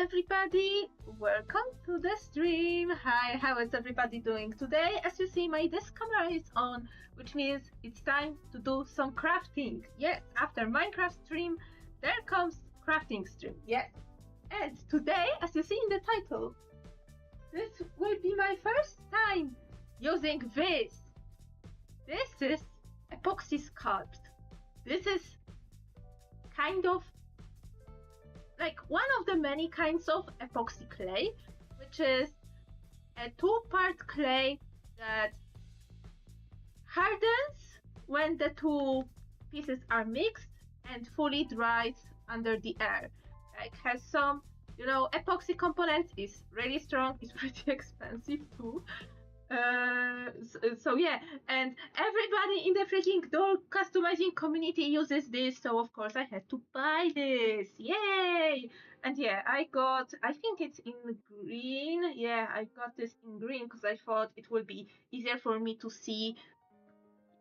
everybody, welcome to the stream. Hi, how is everybody doing today? As you see, my desk camera is on, which means it's time to do some crafting. Yes, after Minecraft stream, there comes crafting stream. Yes, and today, as you see in the title, this will be my first time using this. This is epoxy sculpt. This is kind of like one of the many kinds of epoxy clay, which is a two-part clay that hardens when the two pieces are mixed and fully dries under the air. Like has some, epoxy components, is really strong, it's pretty expensive too. So yeah, and everybody in the freaking doll customizing community uses this, so of course I had to buy this. Yay! And yeah, I think it's in green. Yeah, I got this in green because I thought it would be easier for me to see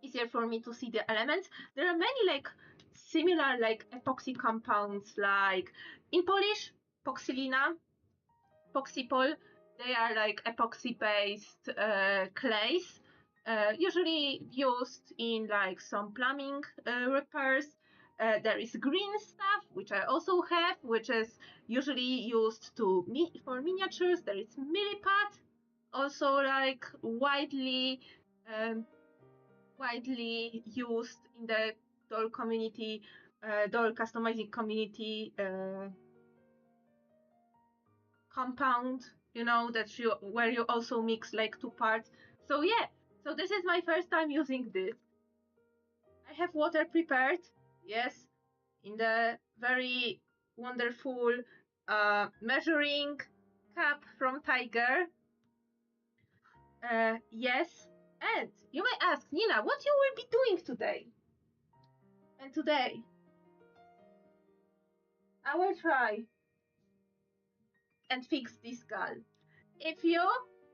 the elements. There are many similar epoxy compounds, like in Polish, poxylina, poxypol. They are epoxy-based clays, usually used in some plumbing repairs. There is green stuff, which I also have, which is usually used for miniatures. There is milliput, also widely used in the doll community, doll customizing community. Compound, where you also mix two parts. So yeah, so this is my first time using this. I have water prepared, yes, in the very wonderful measuring cup from Tiger. Yes, and you may ask, Nina, what you will be doing today? And today I will try and fix this gull. If you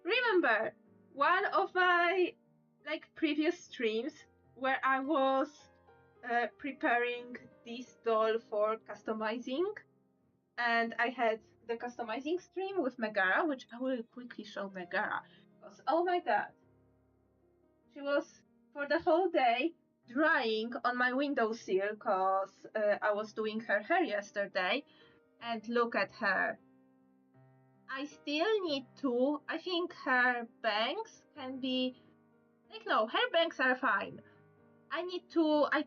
remember one of my previous streams where I was preparing this doll for customizing, and I had the customizing stream with Megara, which I will quickly show Megara, because oh my god, she was for the whole day drying on my windowsill because I was doing her hair yesterday, and look at her. I still need to, I think her bangs can be, no, her bangs are fine. I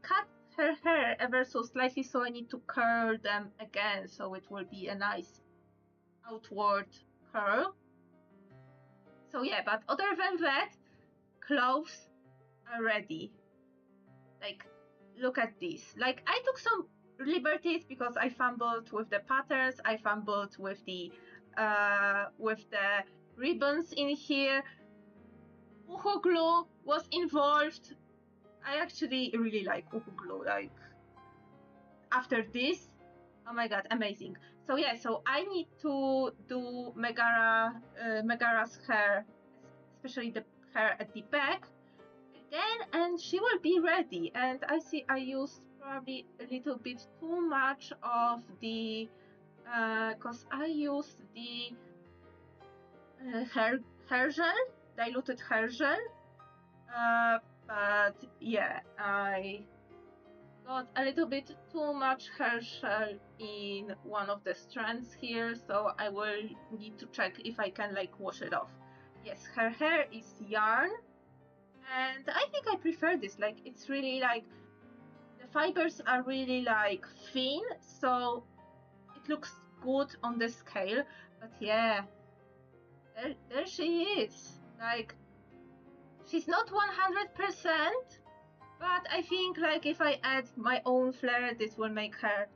cut her hair ever so slightly, so I need to curl them again, so it will be a nice outward curl. So yeah, but other than that, clothes are ready. Look at this. I took some liberties because I fumbled with the patterns, I fumbled with the ribbons in here. Uhu glue was involved. I actually really like Uhu glue. After this, oh my god, amazing. So yeah, so I need to do Megara's hair, especially the hair at the back again, and she will be ready. And I see I used probably a little bit too much of the because I used the hair gel, diluted hair gel, but yeah, I got a little bit too much hair gel in one of the strands here, so I will need to check if I can wash it off. Yes, her hair is yarn, and I think I prefer this. It's really the fibers are really thin, so it looks good on the scale. But yeah, there she is. She's not 100%, but I think if I add my own flair, this will make her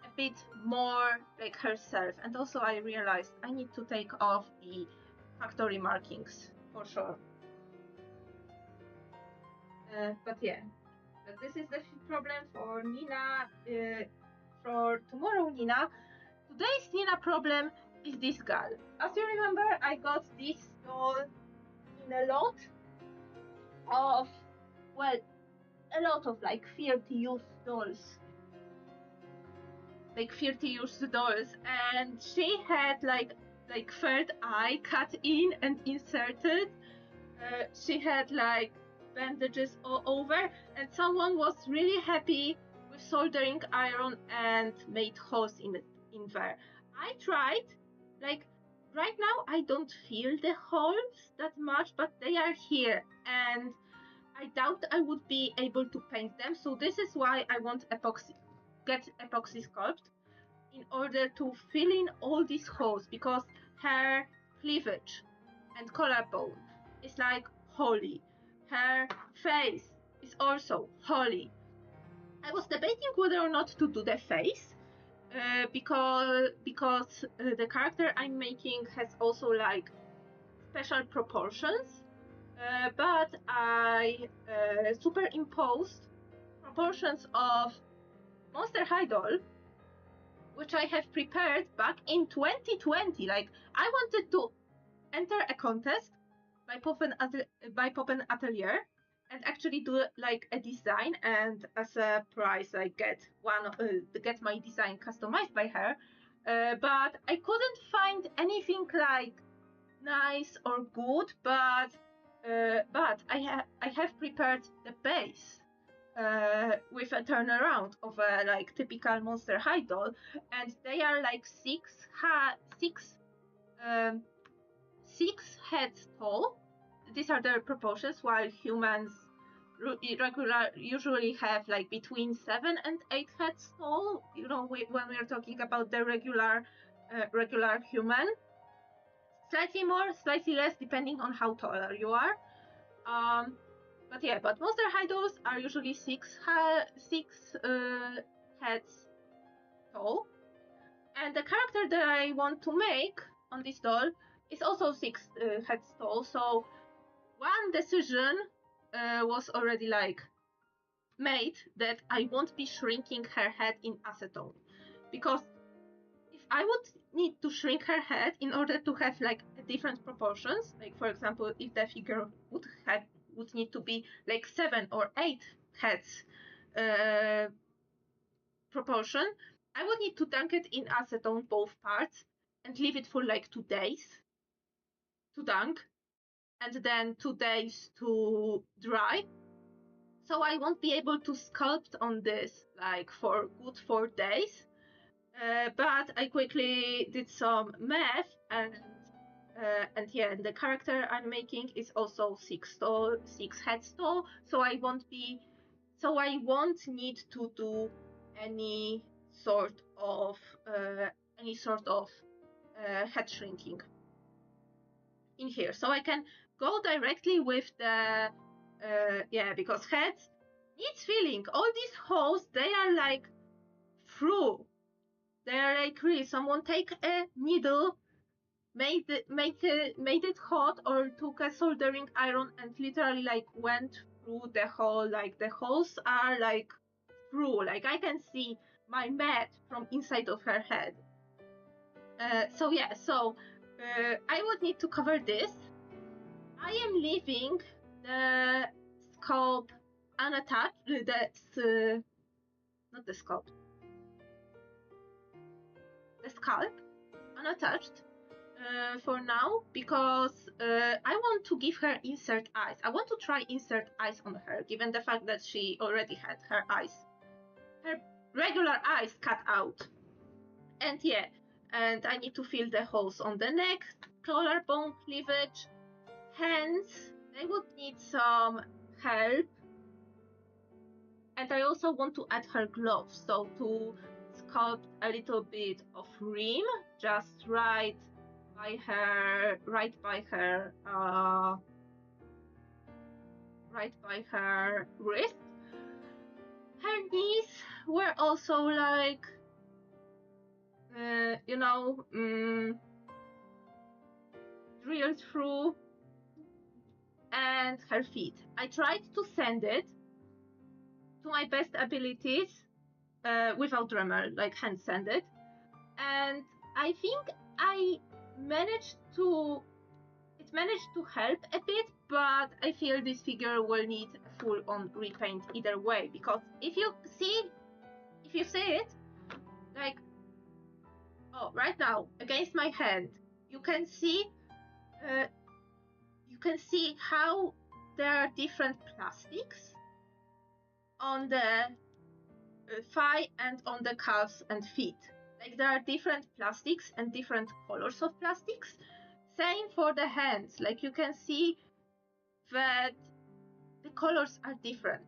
a bit more herself. And also I realized I need to take off the factory markings for sure. But yeah, but this is the problem for Nina. For tomorrow, Nina. Today's Nina problem is this gal. As you remember, I got this doll in a lot of, well, a lot of field use dolls. like 30 years dolls, and she had like third eye cut in and inserted. She had like bandages all over, and someone was really happy with soldering iron and made holes in there. I tried, like right now I don't feel the holes that much, but they are here, and I doubt I would be able to paint them. So this is why I want get epoxy sculpt in order to fill in all these holes, because her cleavage and collarbone is like holy. Her face is also holy. I was debating whether or not to do the face, because the character I'm making has also like special proportions, but I superimposed proportions of Monster High doll, which I have prepared back in 2020. Like, I wanted to enter a contest by Poppen Atelier and actually do like a design, and as a prize I get my design customized by her. But I couldn't find anything like nice or good, but I have prepared the base with a turnaround of a like typical Monster High doll, and they are like six heads tall. These are their proportions, while humans usually have like between 7 and 8 heads tall. You know, when we are talking about the regular human, slightly more, slightly less, depending on how tall you are. But Monster High dolls are usually six heads tall, and the character that I want to make on this doll is also six heads tall. So one decision was already like made, that I won't be shrinking her head in acetone, because if I would need to shrink her head in order to have like different proportions, like for example, if the figure would need to be like 7 or 8 heads proportion, I would need to dunk it in acetone both parts and leave it for like 2 days to dunk, and then 2 days to dry. So I won't be able to sculpt on this like for good 4 days. But I quickly did some math, and yeah, the character I'm making is also 6 heads tall. So I won't need to do any sort of head shrinking in here. So I can go directly with the because heads needs filling. All these holes, they are like through. They are like really, someone take a needle, made it hot, or took a soldering iron and literally like went through the hole. Like the holes are like through. Like I can see my mat from inside of her head. So I would need to cover this. I am leaving the scalp unattached. Not the scalp. The scalp unattached for now, because I want to give her insert eyes. I want to try insert eyes on her, given the fact that she already had her regular eyes cut out. And yeah, and I need to fill the holes on the neck, collarbone, cleavage, hands. They would need some help. And I also want to add her gloves, so to sculpt a little bit of rim, just right by her wrist. Her knees were also like, drilled through, and her feet. I tried to sand it to my best abilities without Dremel, like hand sand it, and I think it managed to help a bit, but I feel this figure will need a full-on repaint either way, because if you see it, like right now, against my hand, you can see how there are different plastics on the thigh and on the calves and feet. Like there are different plastics and different colors of plastics. Same for the hands. Like you can see that the colors are different.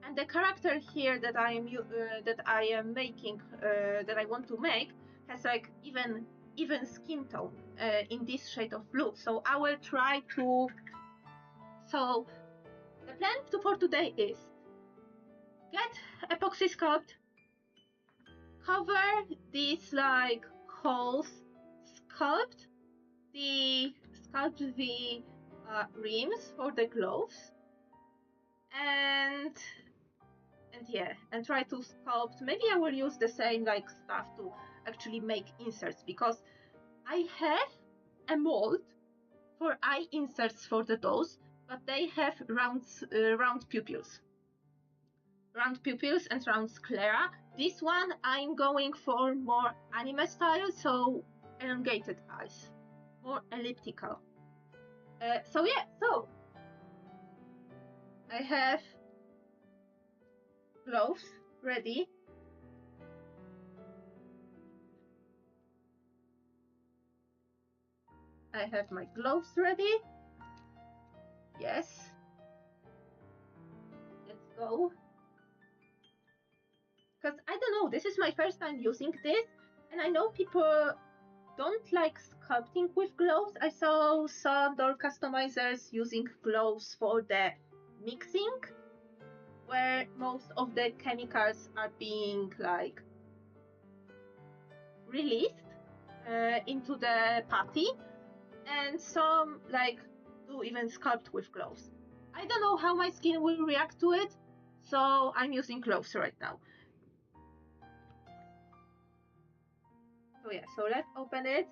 And the character here that I am making, that I want to make, has like even skin tone in this shade of blue. So I will try to. So the plan for today is get epoxy sculpt, cover these like holes, sculpt the rims for the gloves, and yeah, and try to sculpt. Maybe I will use the same like stuff to actually make inserts, because I have a mold for eye inserts for the toes, but they have round pupils and round sclera. This one I'm going for more anime style, so elongated eyes, more elliptical. So I have gloves ready. I have my gloves ready. Yes. Let's go. Because I don't know, this is my first time using this, and I know people don't like sculpting with gloves. I saw some doll customizers using gloves for the mixing, where most of the chemicals are being like released into the patty, and some like do even sculpt with gloves. I don't know how my skin will react to it, so I'm using gloves right now. So yeah, so let's open it.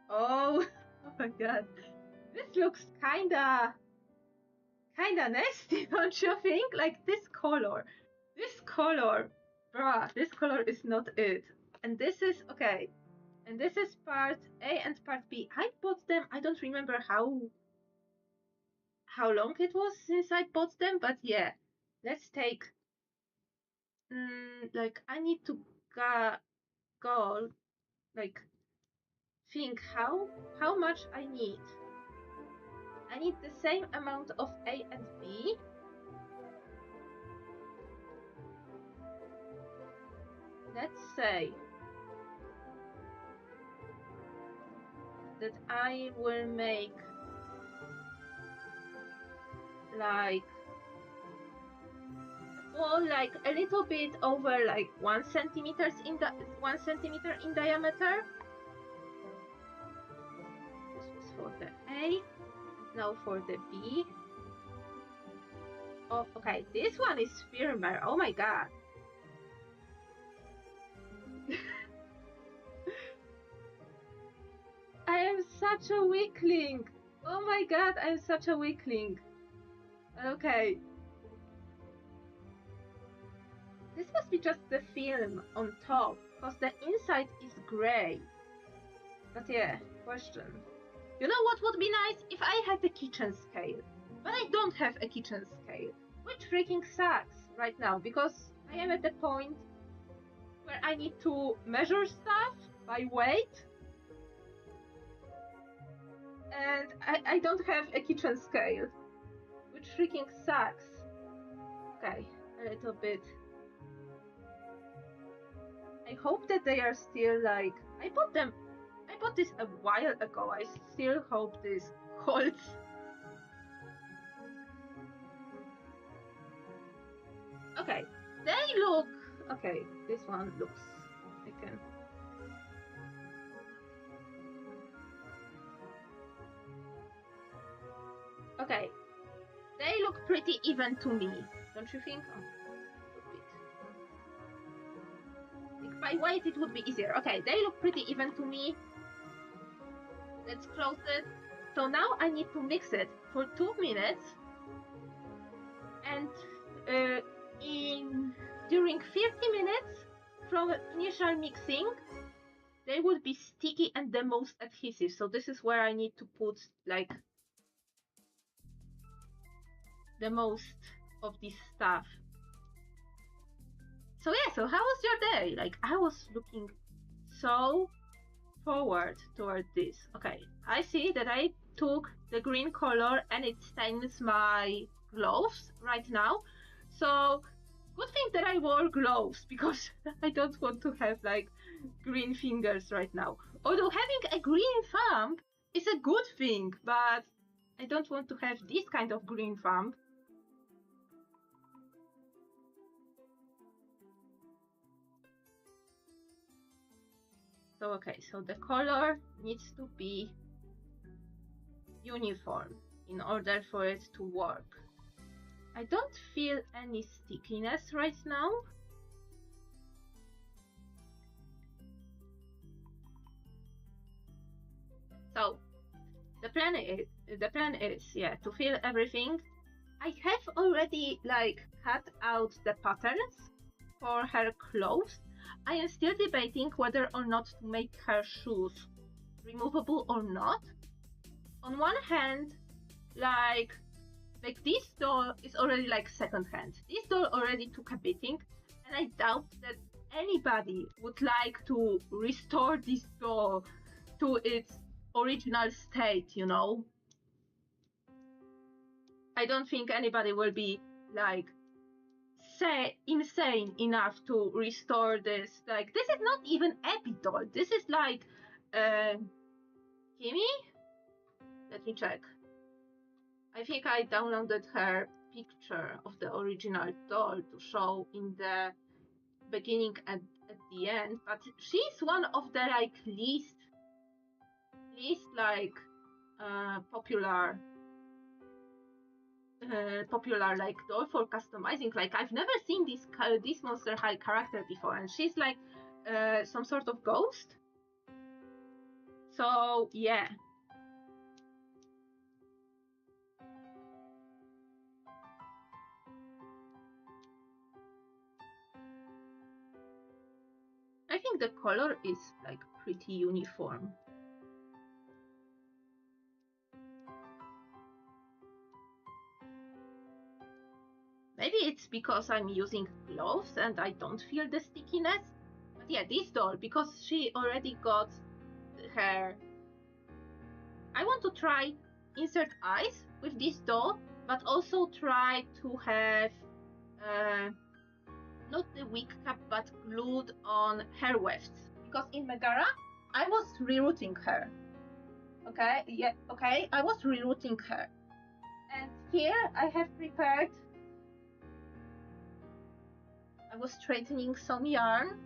Oh, oh my god, this looks kinda nasty, don't you think? Like this color, bruh, this color is not it. And this is okay. And this is part A and part B. I bought them. I don't remember how long it was since I bought them, but yeah. Let's take. Like I need to go like think how much I need. I need the same amount of A and B. Let's say that I will make like like a little bit over like 1 centimeter in diameter. This was for the A. Now for the B. Oh, okay, this one is firmer. Oh my god. I am such a weakling. Oh my god, I'm such a weakling. Okay. This must be just the film on top, because the inside is grey. But yeah, question. You know what would be nice? If I had a kitchen scale. But I don't have a kitchen scale. Which freaking sucks right now, because I am at the point where I need to measure stuff by weight. And I don't have a kitchen scale. Which freaking sucks. Okay, a little bit. I hope that they are still like... I bought this a while ago. I still hope this holds. Okay, they look... Okay, this one looks... I can... Okay, they look pretty even to me, don't you think? Oh, like by weight it would be easier. Okay, they look pretty even to me. Let's close it. So now I need to mix it for 2 minutes, and during 30 minutes from initial mixing, they would be sticky and the most adhesive. So this is where I need to put like the most of this stuff. So yeah, so how was your day? Like, I was looking so forward toward this. Okay, I see that I took the green color and it stains my gloves right now. So good thing that I wore gloves, because I don't want to have like green fingers right now. Although having a green thumb is a good thing, but I don't want to have this kind of green thumb. So okay, so the color needs to be uniform in order for it to work. I don't feel any stickiness right now. So the plan is yeah, to fill everything. I have already like cut out the patterns for her clothes. I am still debating whether or not to make her shoes removable or not. On one hand, like this doll is already like second hand. This doll already took a beating, and I doubt that anybody would like to restore this doll to its original state, you know? I don't think anybody will be like insane enough to restore this. Like, this is not even Epi doll. This is like Kimmy? Let me check. I think I downloaded her picture of the original doll to show in the beginning and at the end, but she's one of the like least like popular like doll for customizing. Like, I've never seen this Monster High character before, and she's like some sort of ghost. So yeah. I think the color is like pretty uniform. Maybe it's because I'm using gloves and I don't feel the stickiness. But yeah, this doll, because she already got her... I want to try insert eyes with this doll, but also try to have not the wig cap, but glued on hair wefts. Because in Megara, I was rerouting her. Okay, yeah, okay, I was rerouting her. And here I have prepared... I was straightening some yarn.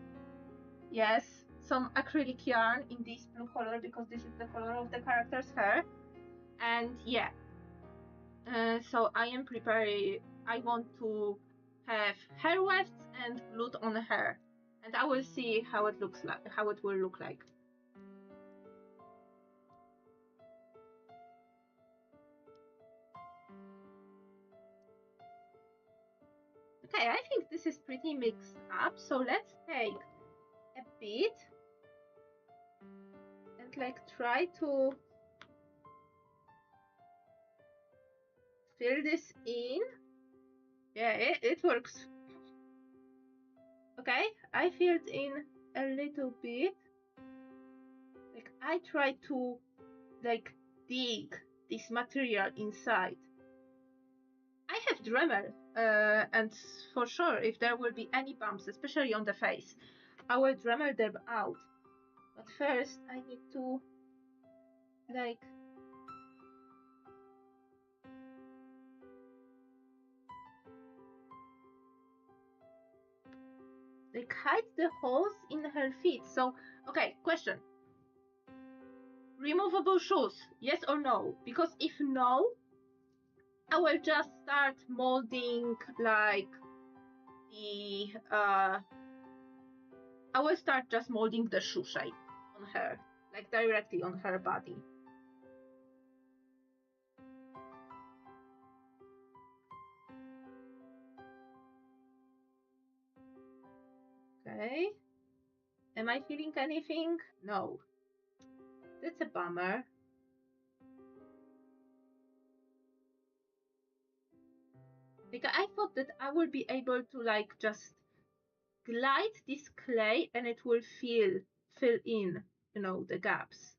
Yes, some acrylic yarn in this blue color, because this is the color of the character's hair. And yeah, so I am preparing... I want to have hair wefts and glued on hair, and I will see how it looks like, how it will look like. Okay, I think this is pretty mixed up, so let's take a bit and like try to fill this in. Yeah, it works. Okay, I filled in a little bit. Like, I try to like dig this material inside. I have Dremel, and for sure, if there will be any bumps, especially on the face, I will Dremel them out. But first, I need to like hide the holes in her feet. So, okay, question. Removable shoes, yes or no? Because if no, I will just start molding like the I will start just molding the shoe shape on her, like directly on her body. Okay. Am I feeling anything? No. That's a bummer. Like, I thought that I would be able to like just glide this clay and it will fill in, you know, the gaps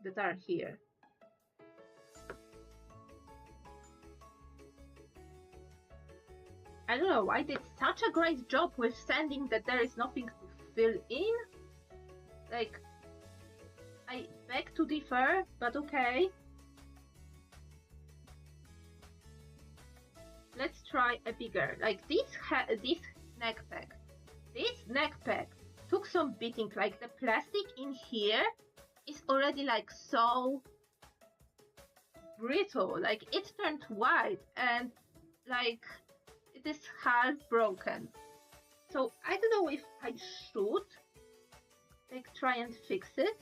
that are here. I don't know, I did such a great job with sanding that there is nothing to fill in. Like, I beg to differ, but okay. Let's try a bigger, like this neck peg. This neck peg took some beating, like the plastic in here is already like so brittle, like it turned white and like it is half broken. So I don't know if I should like try and fix it.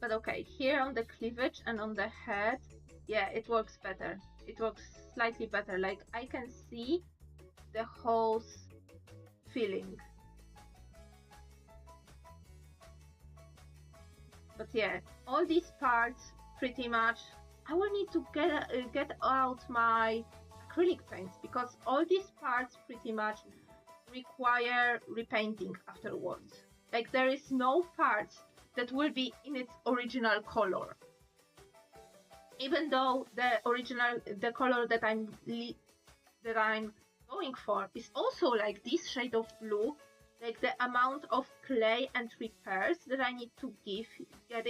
But okay, here on the cleavage and on the head, yeah, it works better. It works slightly better. Like I can see the holes filling. But yeah, all these parts pretty much, I will need to get out my acrylic paints because all these parts pretty much require repainting afterwards. Like there is no parts that will be in its original color. Even though the color that I'm going for is also like this shade of blue, like the amount of clay and repairs that I need to get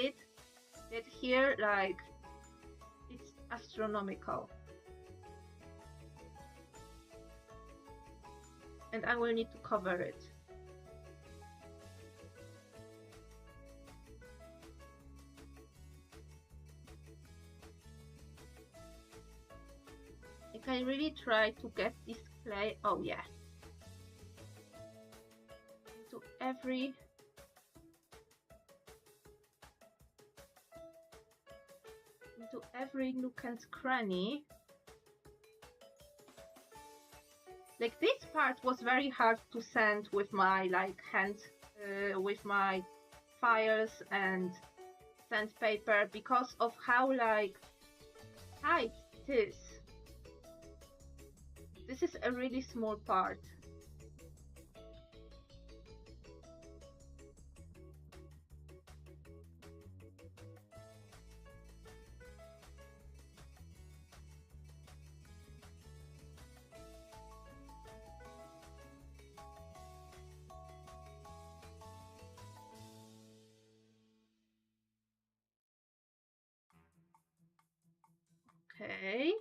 here, like it's astronomical. And I will need to cover it. Like I really try to get this clay, oh yeah, into every nook and cranny. Like this part was very hard to sand with my like hand, with my files and sandpaper because of how like tight it is. This is a really small part. Okay.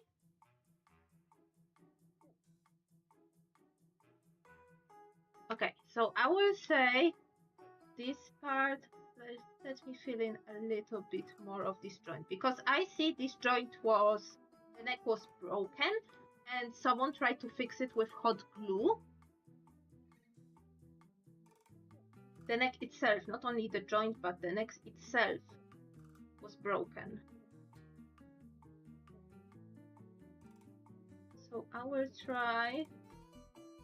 Okay, so I will say this part, let me fill in a little bit more of this joint because I see this joint the neck was broken and someone tried to fix it with hot glue. The neck itself, not only the joint, but the neck itself was broken. So I will try,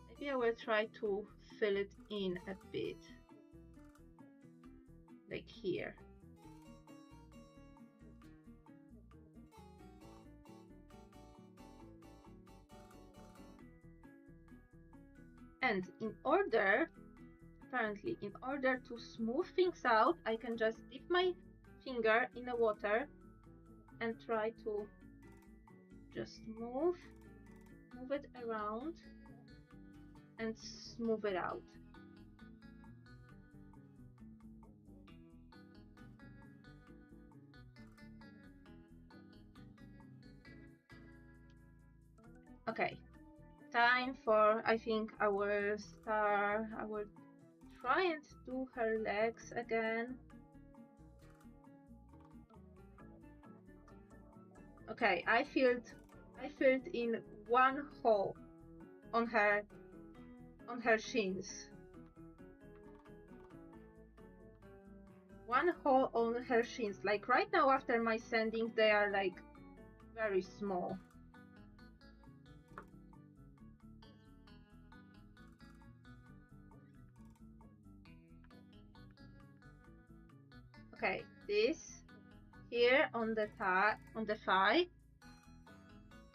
maybe I will try to fill it in a bit, like here. And apparently in order to smooth things out, I can just dip my finger in the water and try to just move it around and smooth it out. Okay, time for, I think I will try and do her legs again. Okay, I filled in one hole on her shins. One hole on her shins. Like right now after my sanding, they are like very small. Okay, this here on the thigh,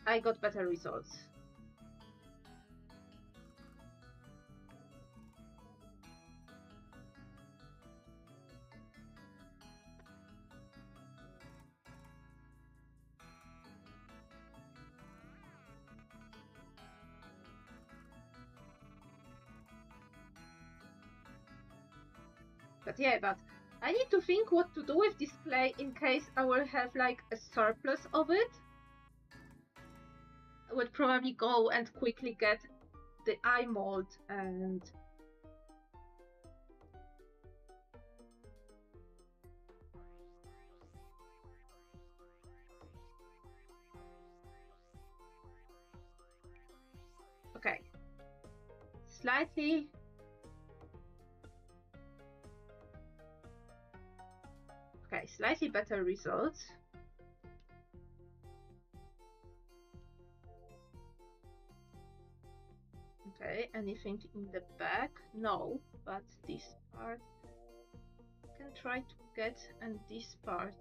I got better results. But yeah, but I need to think what to do with this clay in case I will have like a surplus of it. I would probably go and quickly get the eye mold and okay, slightly better results. Okay, anything in the back? No, but this part I can try to get, and this part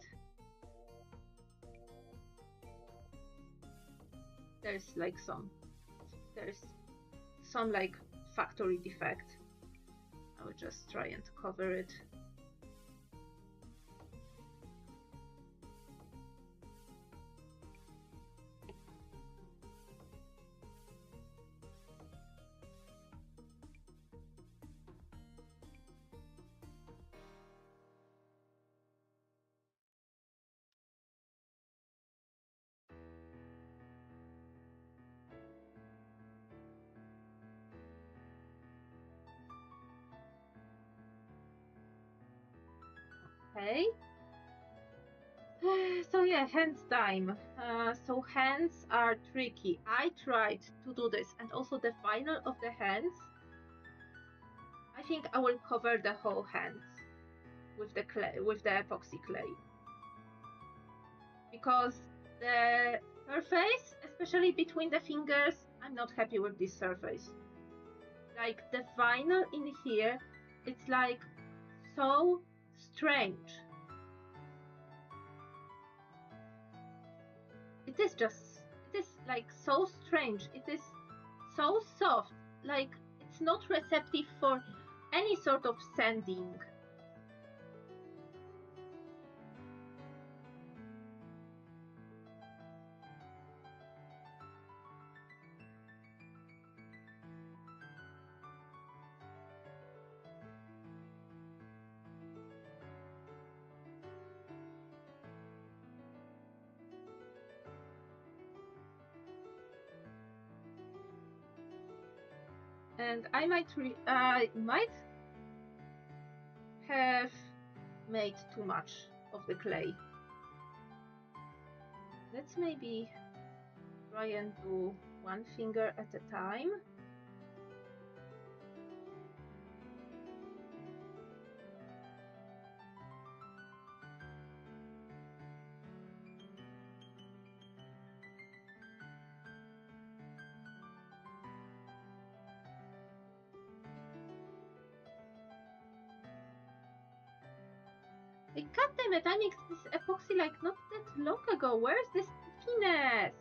there's some like factory defect. I will just try and cover it. Okay. So yeah, hands time. So hands are tricky. I tried to do this, and also the final of the hands. I think I will cover the whole hands with the clay, with the epoxy clay, because the surface, especially between the fingers, I'm not happy with this surface. Like the vinyl in here, it's like so strange. It is like so strange. It is so soft, like it's not receptive for any sort of sanding. And I might have made too much of the clay. Let's maybe try and do one finger at a time. Like, god damn it, I mixed this epoxy like not that long ago. Where's this finesse?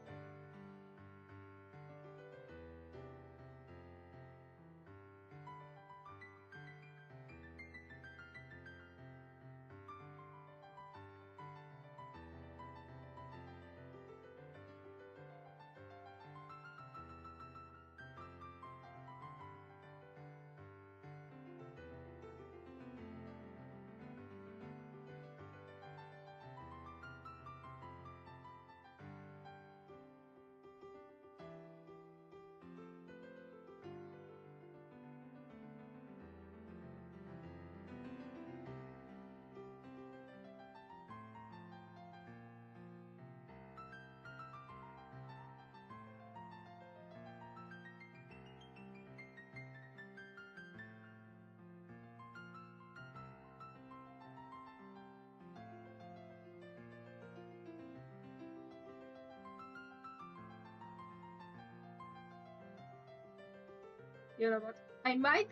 You know what? I might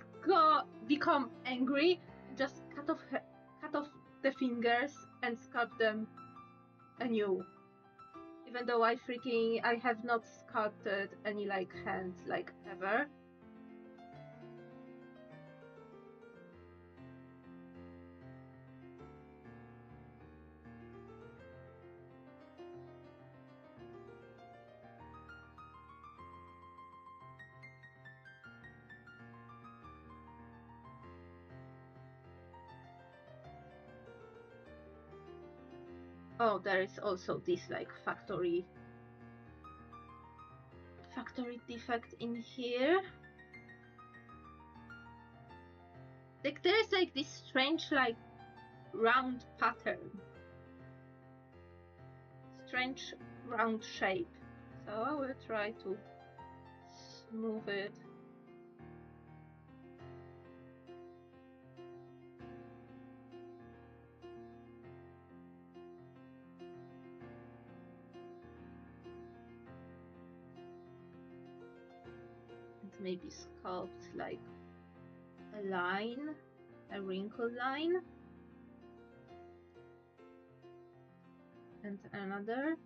become angry, just cut off the fingers and sculpt them anew. Even though I have not sculpted any like hands like ever. Oh, there is also this like factory defect in here. Like there is like this strange like round pattern. Strange round shape. So I will try to smooth it. And maybe sculpt like a line, a wrinkle line. And another.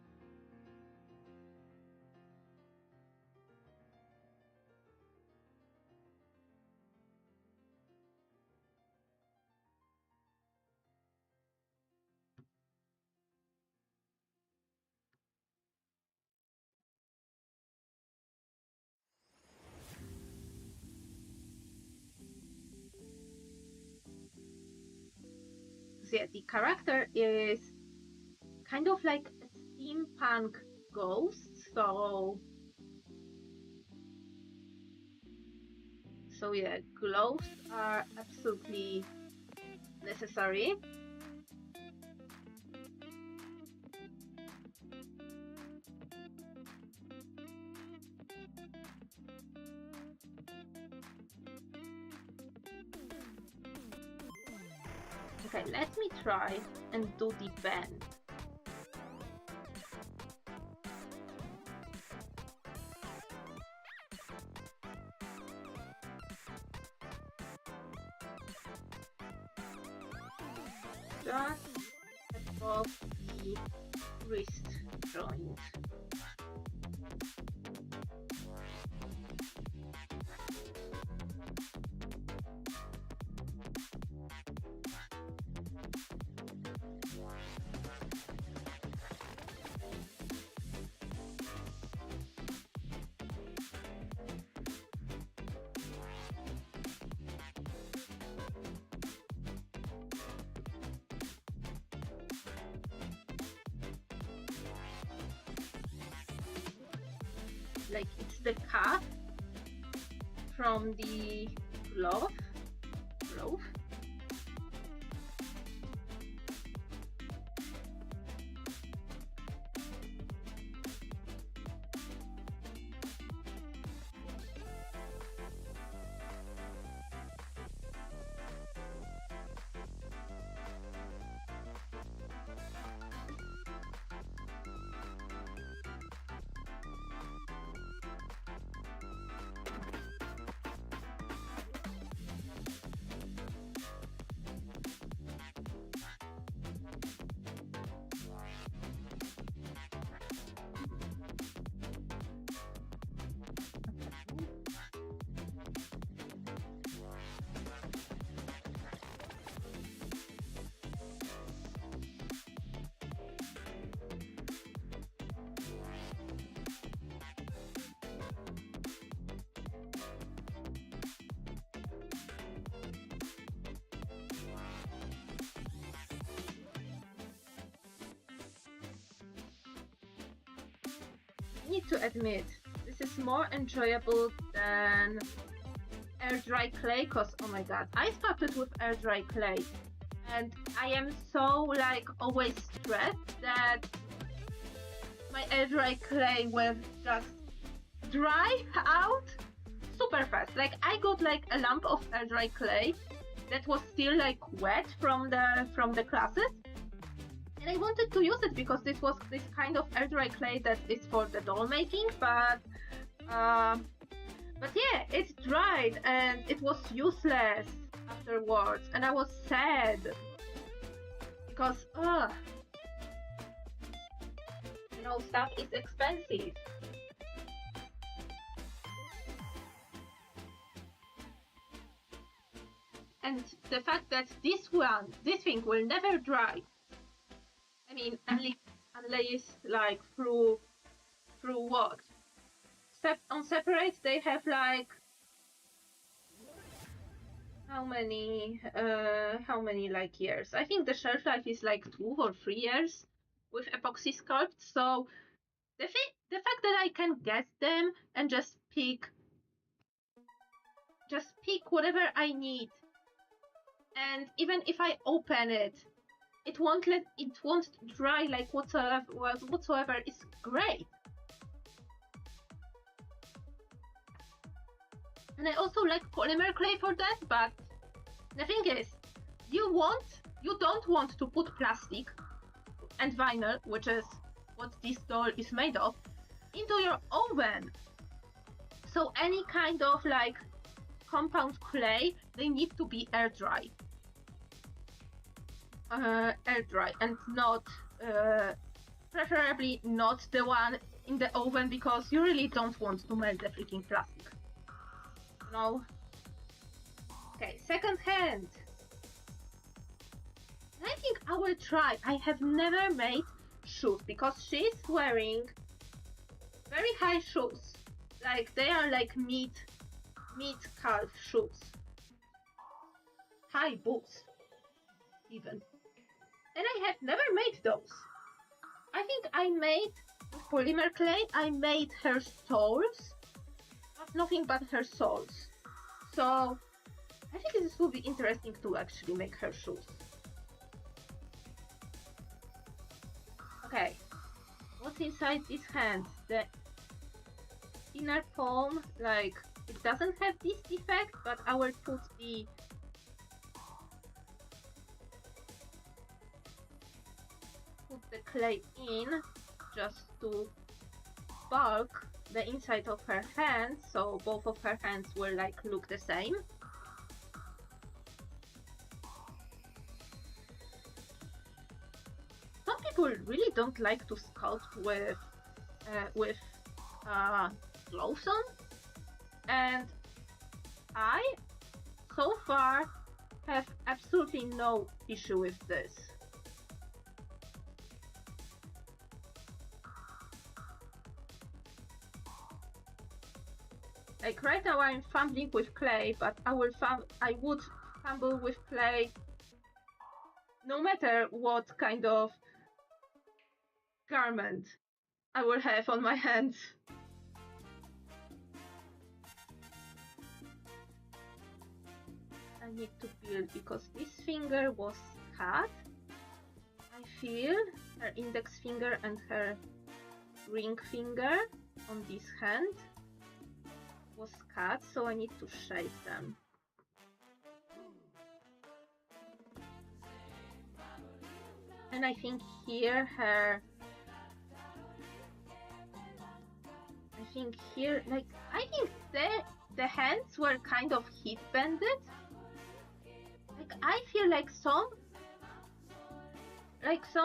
So yeah, the character is kind of like a steampunk ghost, so yeah, gloves are absolutely necessary. Okay, let me try and do the bend. Just above the wrist joint. Like it's the cut from the glove. Need to admit, this is more enjoyable than air dry clay, because oh my god, I started with air dry clay and I am so like always stressed that my air dry clay will just dry out super fast. Like I got like a lump of air dry clay that was still like wet from the classes. And I wanted to use it because this was this kind of air dry clay that is for the doll making, but But yeah, it dried and it was useless afterwards, and I was sad because, stuff is expensive. And the fact that this thing will never dry. I mean, unless like through what? On separate, they have like how many like years? I think the shelf life is like 2 or 3 years with epoxy sculpt. So the fact that I can get them and just pick whatever I need, and even if I open it, it won't dry like whatsoever is great. And I also like polymer clay for that, but the thing is, you don't want to put plastic and vinyl, which is what this doll is made of, into your oven. So any kind of like compound clay, they need to be air dry. And not preferably not the one in the oven, because you really don't want to melt the freaking plastic. No. Okay, second hand. I think I will try. I have never made shoes because she's wearing very high shoes. Like they are like mid calf shoes. High boots even. And I have never made those. I think I made with polymer clay, I made her soles, but nothing but her soles. So I think this will be interesting to actually make her shoes. Okay, what's inside this hand? The inner palm, like it doesn't have this defect, but I will put the clay in just to bulk the inside of her hand, so both of her hands will like look the same. Some people really don't like to sculpt with gloves on, and I so far have absolutely no issue with this. Like right now I'm fumbling with clay, but I would fumble with clay no matter what kind of garment I will have on my hands. I need to peel because this finger was cut. I feel her index finger and her ring finger on this hand was cut, so I need to shave them. And I think here the hands were kind of heat bended. Like I feel like some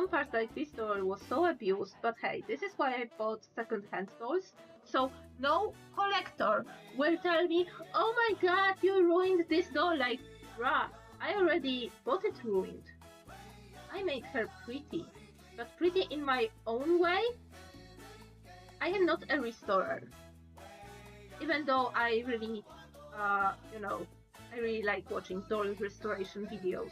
parts like this doll was so abused, but hey, this is why I bought second-hand dolls. So no collector will tell me, oh my god, you ruined this doll. Like, bruh, I already bought it ruined. I made her pretty, but pretty in my own way. I am not a restorer. Even though I really, I really like watching doll restoration videos.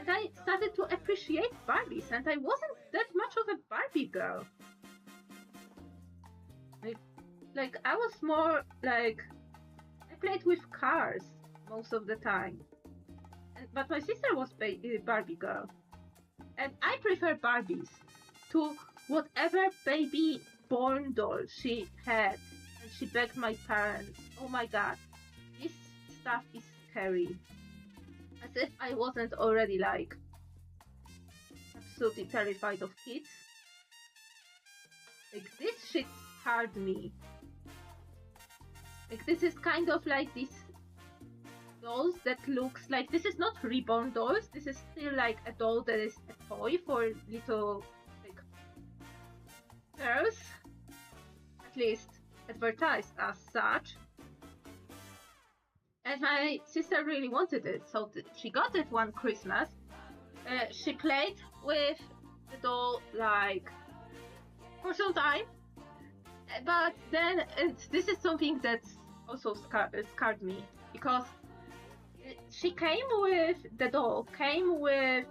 And I started to appreciate Barbies, and I wasn't that much of a Barbie girl. Like I was more like, I played with cars most of the time. But my sister was a Barbie girl. And I prefer Barbies to whatever baby born doll she had. And she begged my parents. Oh my god, this stuff is scary. As if I wasn't already like absolutely terrified of kids. Like this shit scarred me. Like, this is kind of like these dolls that looks like, this is not reborn dolls, this is still like a doll that is a toy for little, like, girls, at least advertised as such. And my sister really wanted it, so she got it one Christmas. She played with the doll like for some time, but then this is something that also scared me, because she came with the doll, came with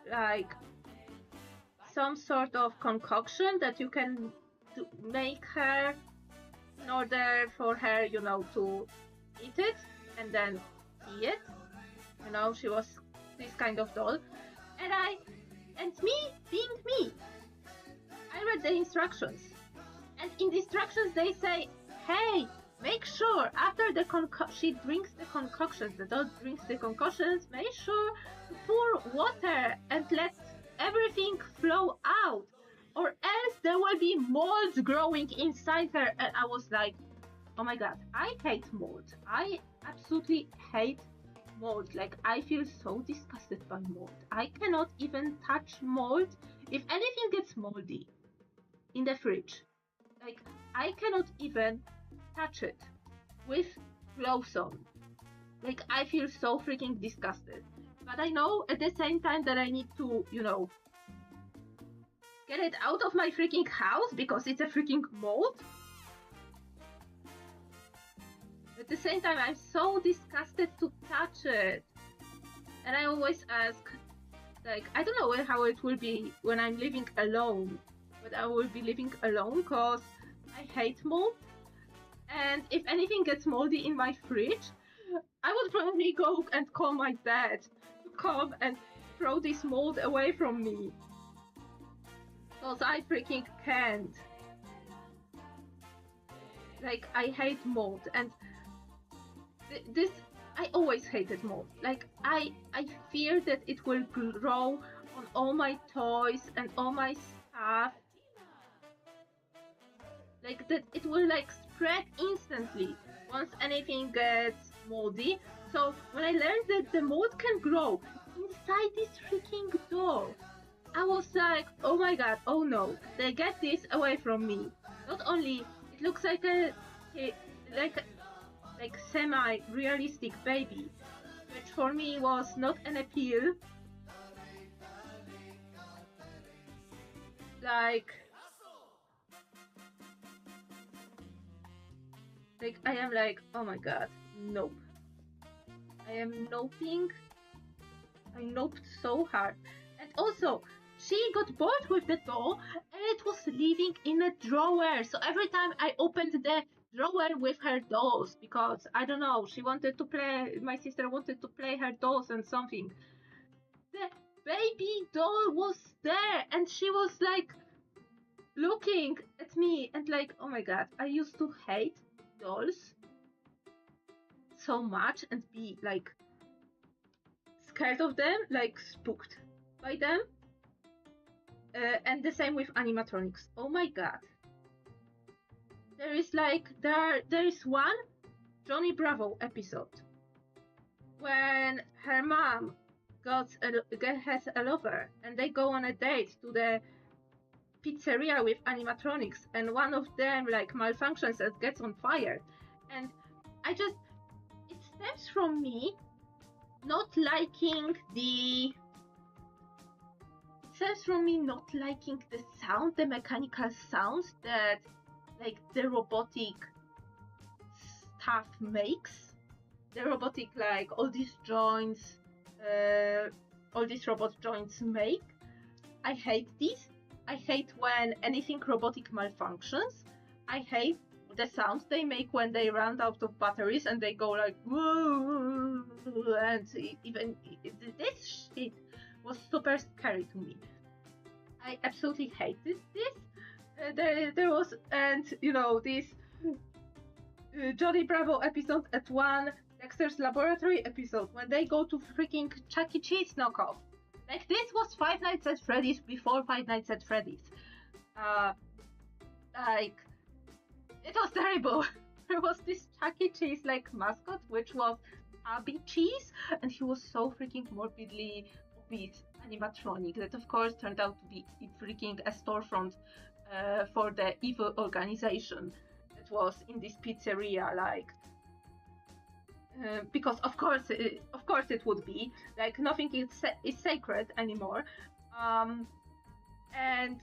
like some sort of concoction that you can make her in order for her, you know, to eat it and then see it. You know, she was this kind of doll. And me, being me, I read the instructions. And in the instructions they say, hey, make sure after the she drinks the concoctions, the doll drinks the concoctions, make sure to pour water and let everything flow out, or else there will be molds growing inside her. And I was like, oh my god, I hate mold. I absolutely hate mold. Like, I feel so disgusted by mold. I cannot even touch mold. If anything gets moldy in the fridge, like, I cannot even touch it with gloves on. Like, I feel so freaking disgusted. But I know at the same time that I need to, you know, get it out of my freaking house because it's a freaking mold. At the same time, I'm so disgusted to touch it. And I always ask, like, I don't know how it will be when I'm living alone, but I will be living alone because I hate mold. And if anything gets moldy in my fridge, I would probably go and call my dad to come and throw this mold away from me. Because I freaking can't. Like, I hate mold. And this, I always hated mold. Like, I fear that it will grow on all my toys and all my stuff. Like, that it will like spread instantly once anything gets moldy. So when I learned that the mold can grow inside this freaking doll, I was like, oh my god, oh no, they get this away from me. Not only it looks like a semi-realistic baby, which for me was not an appeal. Like I am like, oh my god, nope. I am noping. I noped so hard. And also, she got bored with the doll and it was living in a drawer. So every time I opened the drawer with her dolls, because I don't know, she wanted to play, my sister wanted to play her dolls and something. The baby doll was there and she was like looking at me and like, oh my god, I used to hate dolls so much and be like scared of them, like spooked by them. And the same with animatronics. Oh my god. There is like, there is one Johnny Bravo episode when her mom has a lover and they go on a date to the pizzeria with animatronics and one of them like malfunctions and gets on fire. And it stems from me not liking the sound, the mechanical sounds that like the robotic stuff makes. The robotic, like all these joints, all these robot joints make. I hate this. I hate when anything robotic malfunctions. I hate the sounds they make when they run out of batteries and they go like whoa, and even this shit was super scary to me. I absolutely hated this. There was, and you know, this Johnny Bravo episode at one Dexter's Laboratory episode when they go to freaking Chuck E. Cheese knockoff. Like, this was Five Nights at Freddy's before Five Nights at Freddy's. Like, it was terrible. there was this Chuck E. Cheese like mascot, which was Abby Cheese, and he was so freaking morbidly obese animatronic that of course turned out to be freaking a storefront for the evil organization that was in this pizzeria, like because of course it would be like nothing is sacred anymore, and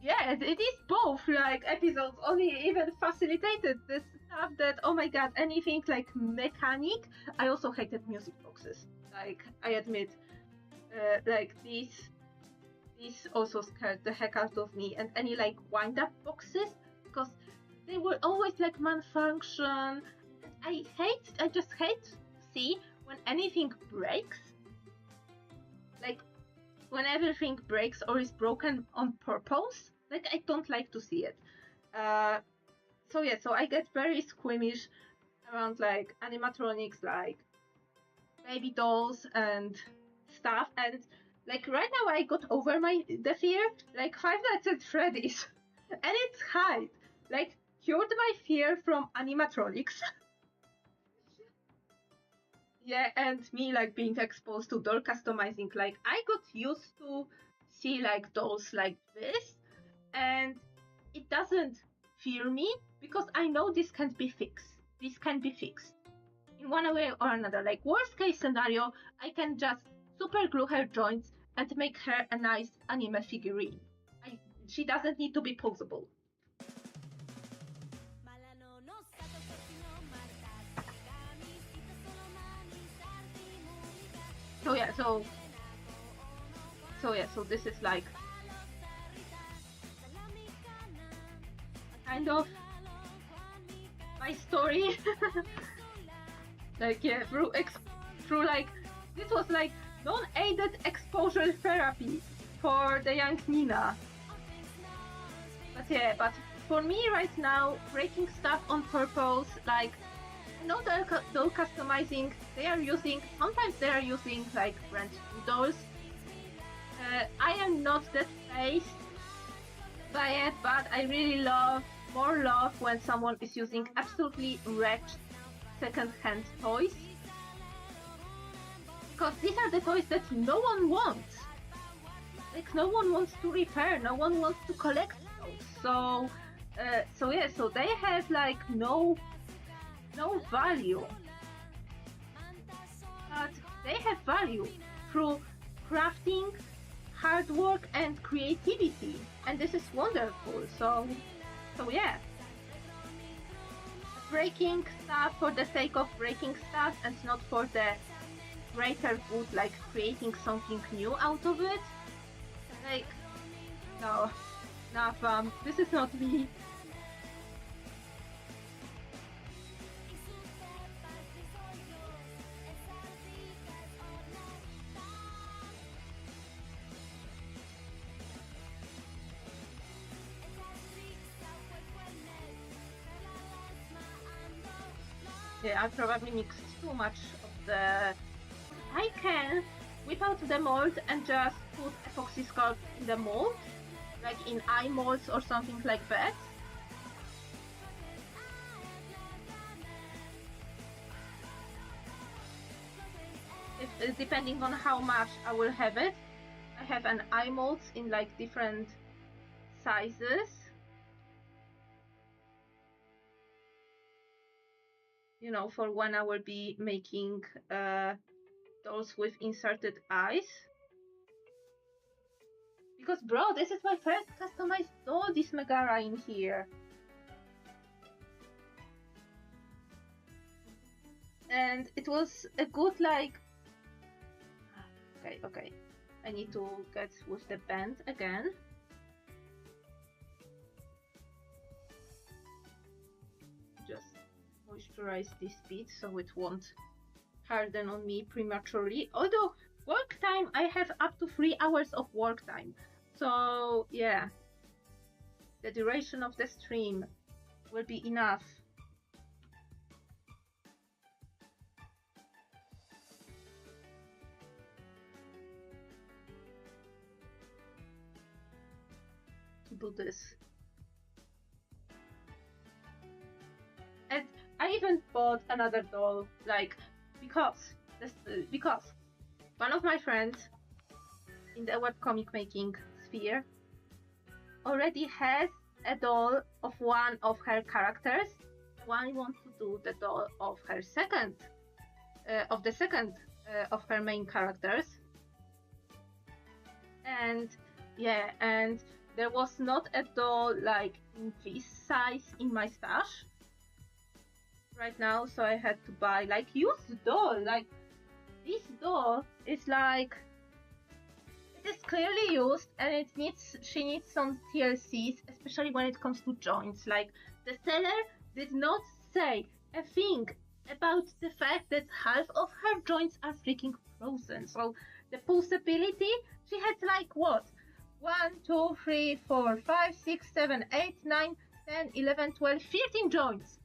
yeah, it is both like episodes only even facilitated this stuff that, oh my god, anything like mechanic. I also hated music boxes, like I admit, like these also scared the heck out of me, and any like wind up boxes, because they were always like malfunction. I just hate to see when anything breaks, like when everything breaks or is broken on purpose. Like I don't like to see it. So yeah, so I get very squeamish around like animatronics, like baby dolls and stuff. And like right now, I got over the fear. Like Five Nights at Freddy's, and its height, like cured my fear from animatronics. Yeah, and me like being exposed to doll customizing, like I got used to see like dolls like this, and it doesn't fear me because I know this can be fixed. This can be fixed in one way or another. Like worst case scenario, I can just super glue her joints and make her a nice anime figurine. She doesn't need to be posable. So yeah, so this is like kind of my story. Like yeah, through like this was like non-aided exposure therapy for the young Nina. But yeah, but for me right now, breaking stuff on purpose, like no doll customizing, sometimes they are using like brand new dolls. I am not that phased by it, but I really love when someone is using absolutely wrecked second-hand toys. Because these are the toys that no one wants. Like no one wants to repair, no one wants to collect those. So yeah, so they have like no value, but they have value through crafting, hard work, and creativity, and this is wonderful. So yeah, breaking stuff for the sake of breaking stuff and not for the greater good, like creating something new out of it. Like no, this is not me. Yeah, I probably mixed too much of the... I can whip out the mold and just put epoxy sculpt in the mold, like in eye molds or something like that. Depending on how much I will have it. I have an eye molds in like different sizes. You know, for when I will be making dolls with inserted eyes. Because bro, this is my first customized doll, this Megara in here. And it was a good like... Okay. I need to get with the band again. Just moisturize this bit so it won't harden on me prematurely. Although work time, I have up to 3 hours of work time. So yeah, the duration of the stream will be enough. To do this. And even bought another doll, like, because one of my friends in the webcomic making sphere already has a doll of one of her characters. I want to do the doll of her second, of her main characters. And yeah, and there was not a doll like in this size in my stash right now, so I had to buy like used doll. Like this doll is like, it is clearly used and she needs some TLCs, especially when it comes to joints. Like the seller did not say a thing about the fact that half of her joints are freaking frozen. So the possibility, she had like what? 1, 2, 3, 4, 5, 6, 7, 8, 9, 10, 11, 12, 13 joints.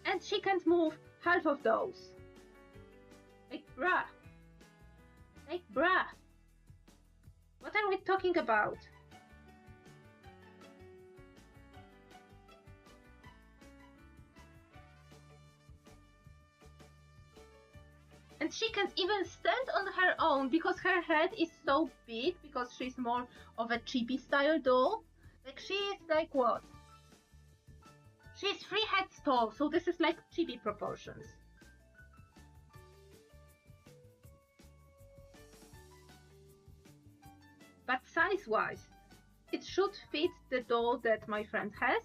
And she can't move half of those. Like, bruh. Like, bruh. What are we talking about? And she can't even stand on her own because her head is so big, because she's more of a chibi style doll. Like she is like what? She's 3 heads tall, so this is like chibi proportions. But size-wise, it should fit the doll that my friend has,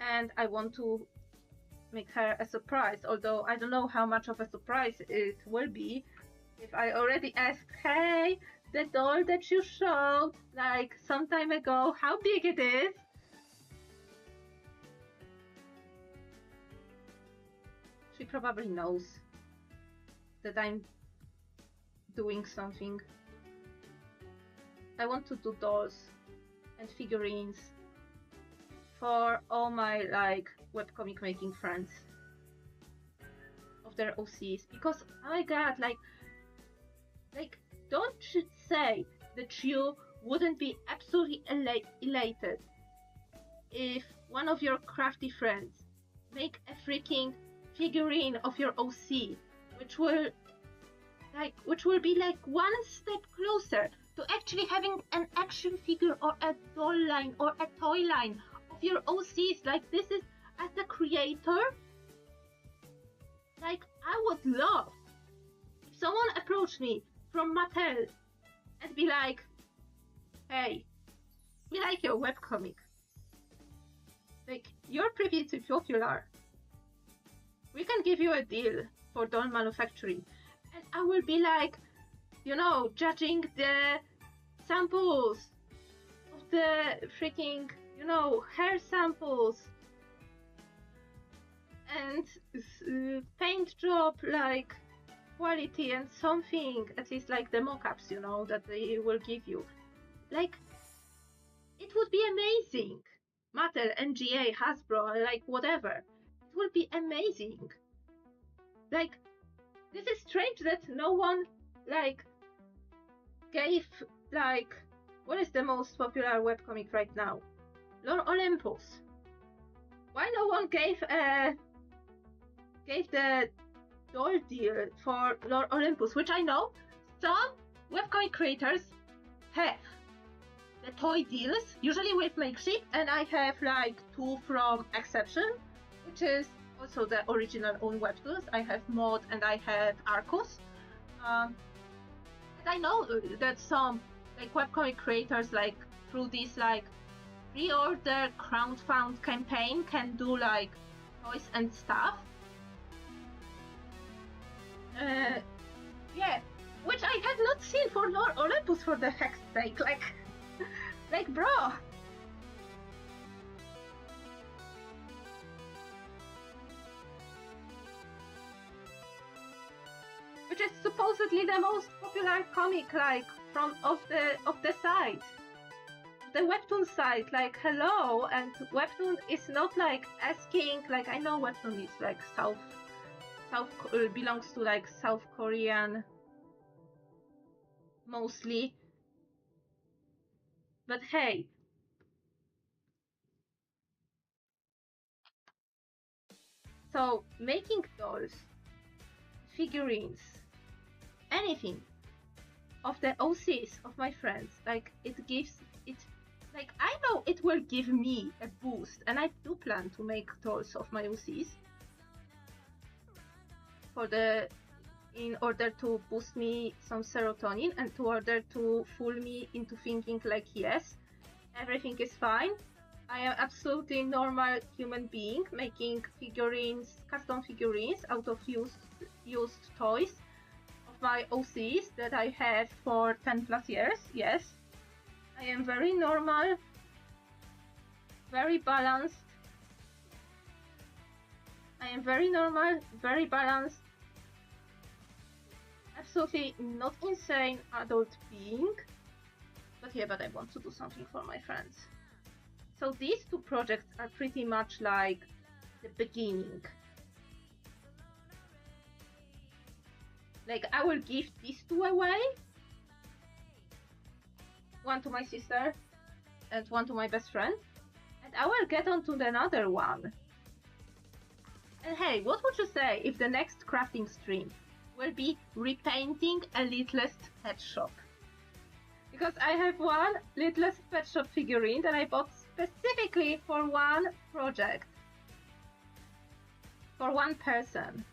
and I want to make her a surprise, although I don't know how much of a surprise it will be if I already asked, hey, the doll that you showed like some time ago, how big it is? She probably knows that I'm doing something. I want to do dolls and figurines for all my like webcomic making friends of their OCs, because oh my god, like don't say that you wouldn't be absolutely elated if one of your crafty friends make a freaking figurine of your OC, which will be like one step closer to actually having an action figure or a doll line or a toy line of your OCs. Like this is, as a creator, like I would love if someone approached me from Mattel and be like, hey, we like your webcomic. Like, you're pretty popular. We can give you a deal for doll manufacturing. And I will be like, you know, judging the samples of the freaking, you know, hair samples and paint job like quality and something, at least like the mock-ups, you know, that they will give you. Like, it would be amazing. Mattel, NGA, Hasbro, like whatever. It would be amazing. Like, this is strange that no one like gave like, what is the most popular webcomic right now? Lord Olympus. Why no one gave the doll deal for Lord Olympus, which I know some webcomic creators have the toy deals, usually with makeshift, and I have like 2 from Exception, which is also the original own webtoons. I have Mod and I have Arcus. And I know that some like webcomic creators, like through this like pre-order crowdfund campaign, can do like toys and stuff. Yeah, which I have not seen for Lord Olympus, for the heck's sake. Like bro. Which is supposedly the most popular comic, like from of the site, the webtoon site. Like hello, and webtoon is not like asking. Like I know webtoon is like belongs to like South Korean mostly, but hey, So making dolls, figurines, anything of the OCs of my friends, like it gives it, like I know it will give me a boost, and I do plan to make dolls of my OCs in order to boost me some serotonin and to order to fool me into thinking like, yes, everything is fine. I am absolutely normal human being making figurines, custom figurines out of used toys of my OCs that I have for 10 plus years. Yes, I am very normal, very balanced. I am very normal, very balanced, absolutely not insane adult being. But yeah, but I want to do something for my friends. So these two projects are pretty much like the beginning. Like I will give these two away. One to my sister and one to my best friend. And I will get on to another one. And hey, what would you say if the next crafting stream will be repainting a Littlest pet shop? Because I have one Littlest pet shop figurine that I bought specifically for one project. For one person.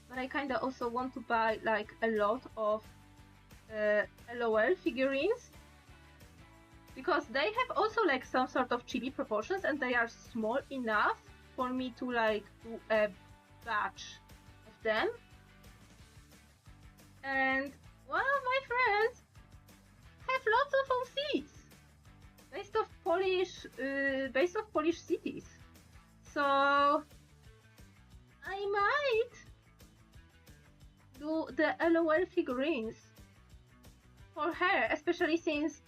But I kinda also want to buy like a lot of LOL figurines. Because they have also like some sort of chibi proportions and they are small enough for me to like do a batch of them. And one of my friends have lots of OCs based off Polish cities. So I might do the LOL figurines for her, especially since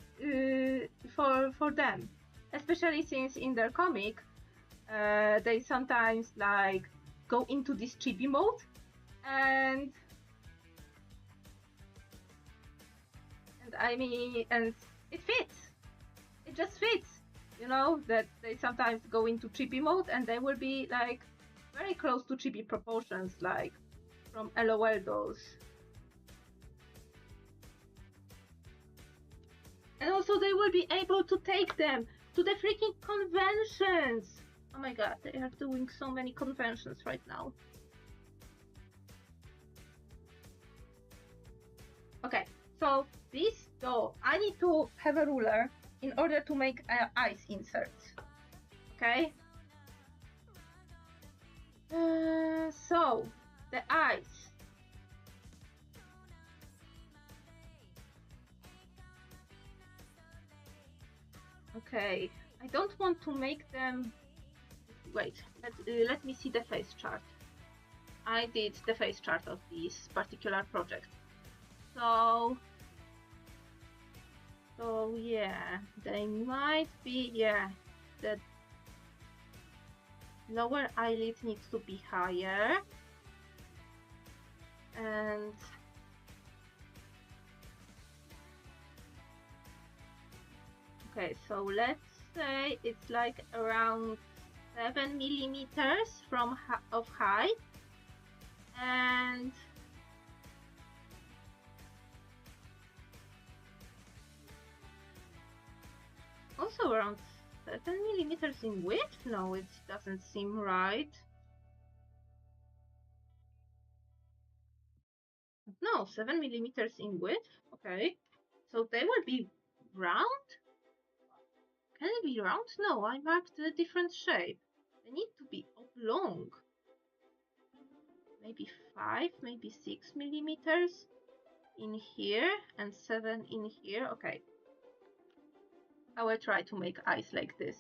for them, especially since in their comic they sometimes like go into this chibi mode, and I mean, and it fits. It just fits, you know, that they sometimes go into chibi mode and they will be like very close to chibi proportions, like from LOL dolls. And also they will be able to take them to the freaking conventions. Oh my god, they are doing so many conventions right now. Okay, so this doll, I need to have a ruler in order to make ice inserts. Okay? So, the ice. Okay, I don't want to make them... Wait, let me see the face chart. I did the face chart of this particular project. So yeah, they might be, yeah, the lower eyelid needs to be higher. And okay, so let's say it's like around 7 millimeters of height, and also around 7 millimeters in width? No, it doesn't seem right. No, 7 millimeters in width. Okay, so they will be round? Can it be round? No, I marked a different shape. They need to be oblong. Maybe 5, maybe 6 millimeters in here and 7 in here. Okay. I will try to make eyes like this.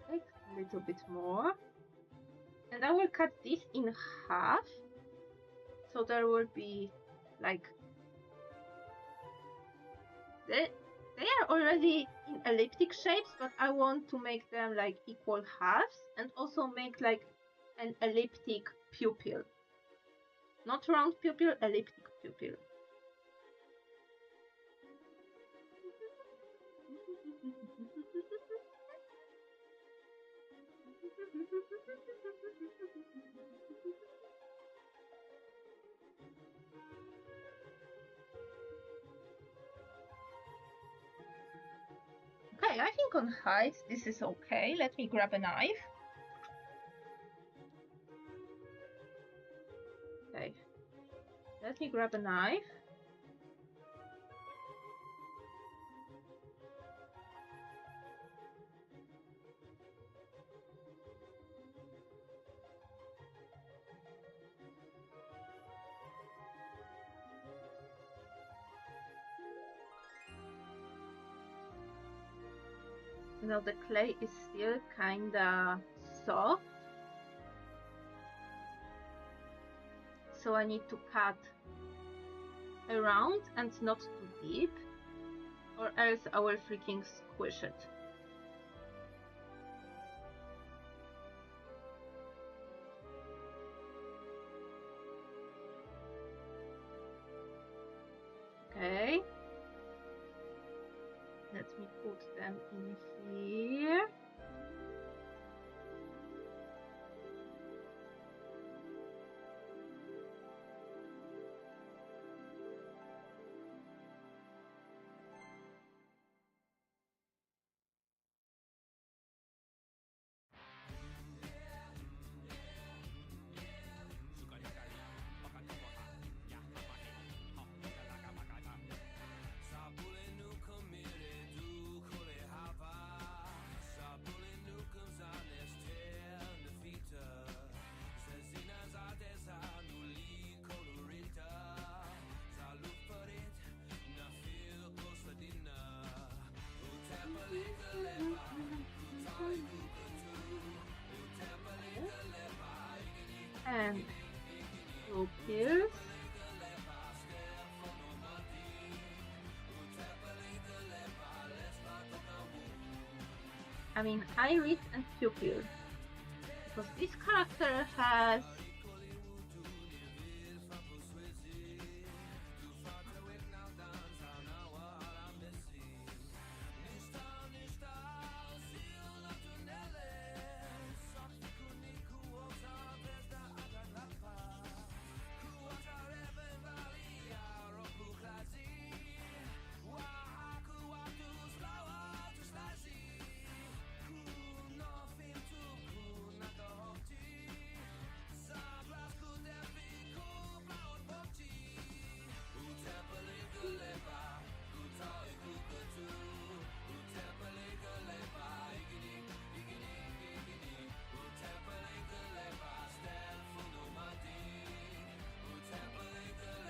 Okay, a little bit more. And I will cut this in half. So there will be like They are already in elliptic shapes, but I want to make them like equal halves and also make like an elliptic pupil. Not round pupil, elliptic pupil. Okay, I think on height this is okay. Let me grab a knife. Okay, let me grab a knife. You know, the clay is still kinda soft, so I need to cut around and not too deep, or else I will freaking squish it. Okay. Let me put them in here. And pupils. I mean iris and pupil, because this character has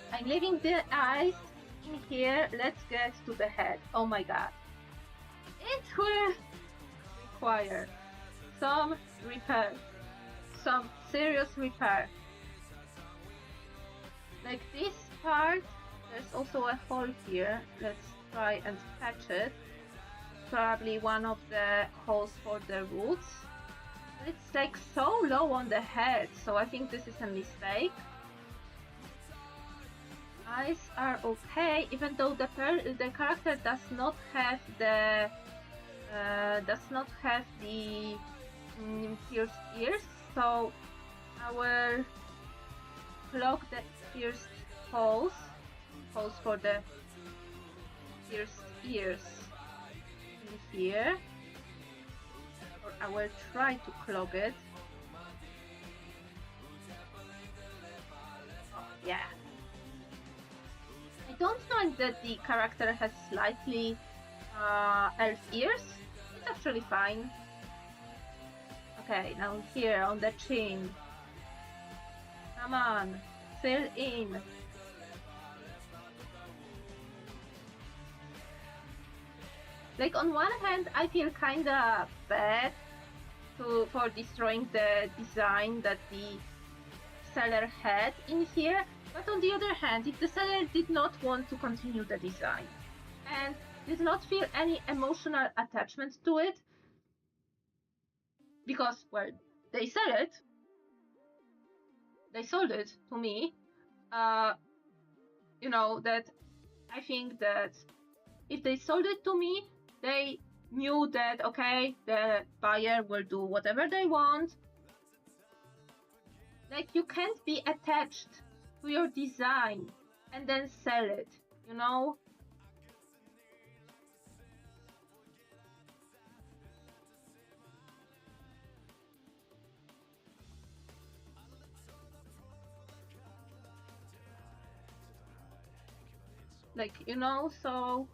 I'm leaving the eyes in here. Let's get to the head. Oh my god. It will require some repair. Some serious repair. Like this part, there's also a hole here. Let's try and patch it. Probably one of the holes for the roots. It's like so low on the head, so I think this is a mistake. Eyes are okay, even though the character does not have the pierced ears, so I will plug the pierced holes for the pierced ears in here, or I will try to clog it. Oh, yeah. I don't mind that the character has slightly elf ears. It's actually fine. Okay, now here on the chin. Come on, fill in. Like on one hand, I feel kinda bad for destroying the design that the seller had in here. But on the other hand, if the seller did not want to continue the design, and did not feel any emotional attachment to it, because, well, they sell it, they sold it to me, you know, that I think that if they sold it to me, they knew that, okay, the buyer will do whatever they want. Like, you can't be attached to your design and then sell it, you know? Like, you know, so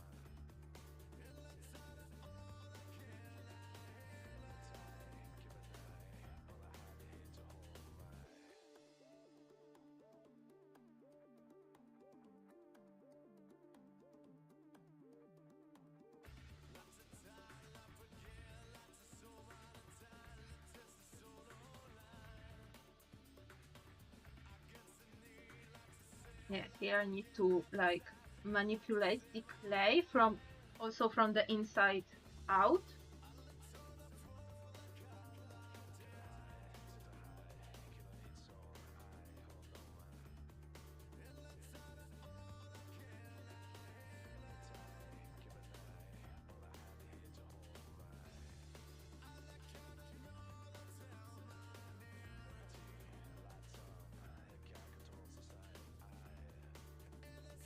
yeah, here I need to like manipulate the clay also from the inside out.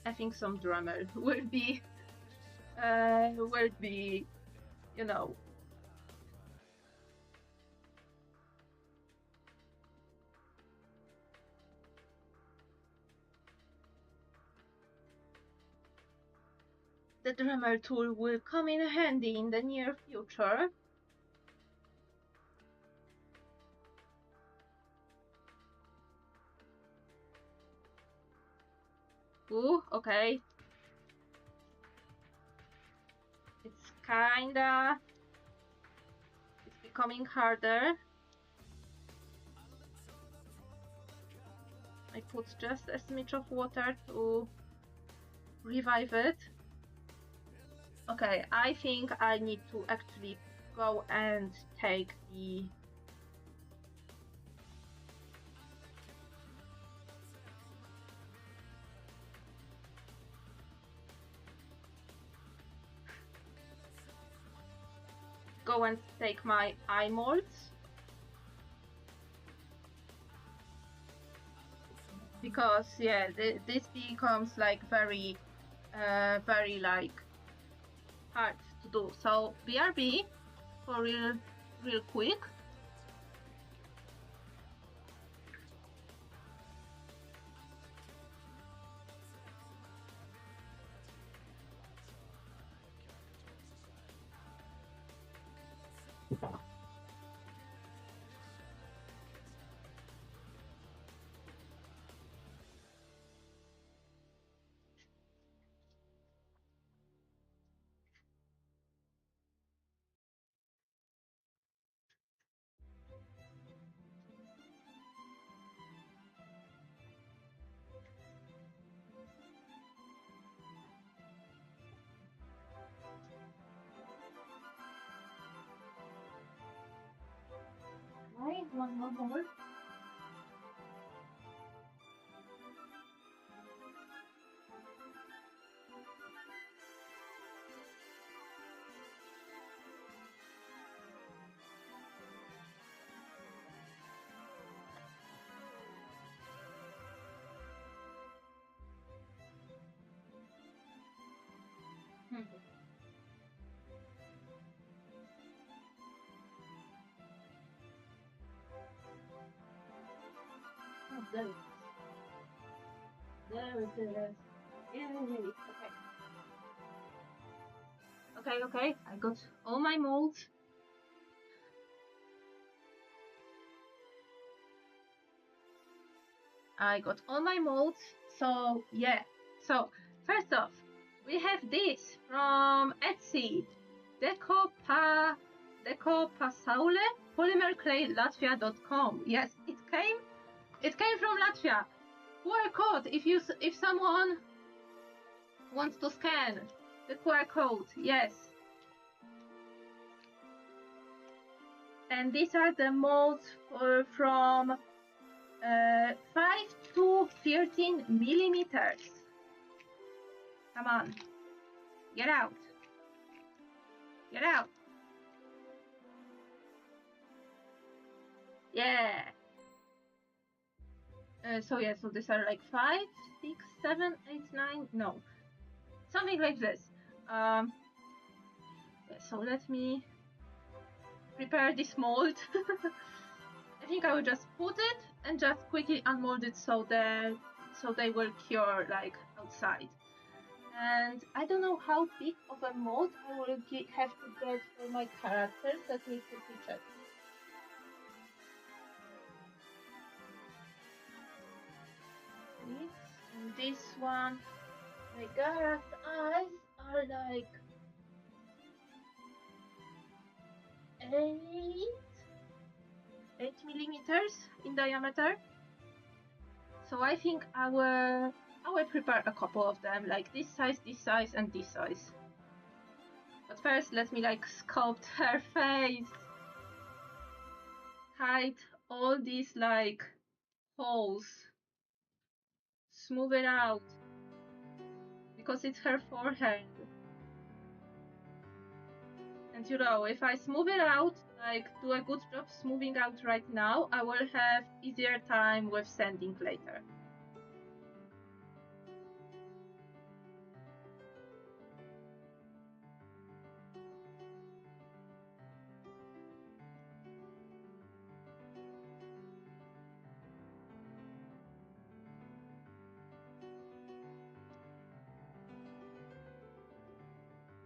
I think some drummer will be, you know, the drummer tool will come in handy in the near future. Ooh, okay. It's becoming harder. I put just a smidge of water to revive it. Okay, I think I need to actually go and take the my eye molds, because yeah, this becomes like very like hard to do. So BRB for real quick. Right, one more. Oh, there it is. Yay! Okay. I got all my molds. So yeah. So first off, we have this from Etsy, Decopasaule Polymer Clay Latvia.com. Yes, it came from Latvia. QR code if someone wants to scan. The QR code, yes. And these are the molds from 5 to 13 millimeters. Come on. Get out. Get out. Yeah. So these are like 5, 6, 7, 8, 9, no. Something like this. So let me prepare this mold. I think I will just put it and just quickly unmold it so they will cure like outside. And I don't know how big of a mold I will have to get for my characters. Let me quickly check. And this one, my character eyes are like 8 millimeters in diameter. So I think I will prepare a couple of them, like this size, and this size. But first, let me like sculpt her face. Hide all these like holes. Smooth it out. Because it's her forehead. And you know, if I smooth it out, like do a good job smoothing out right now, I will have easier time with sanding later.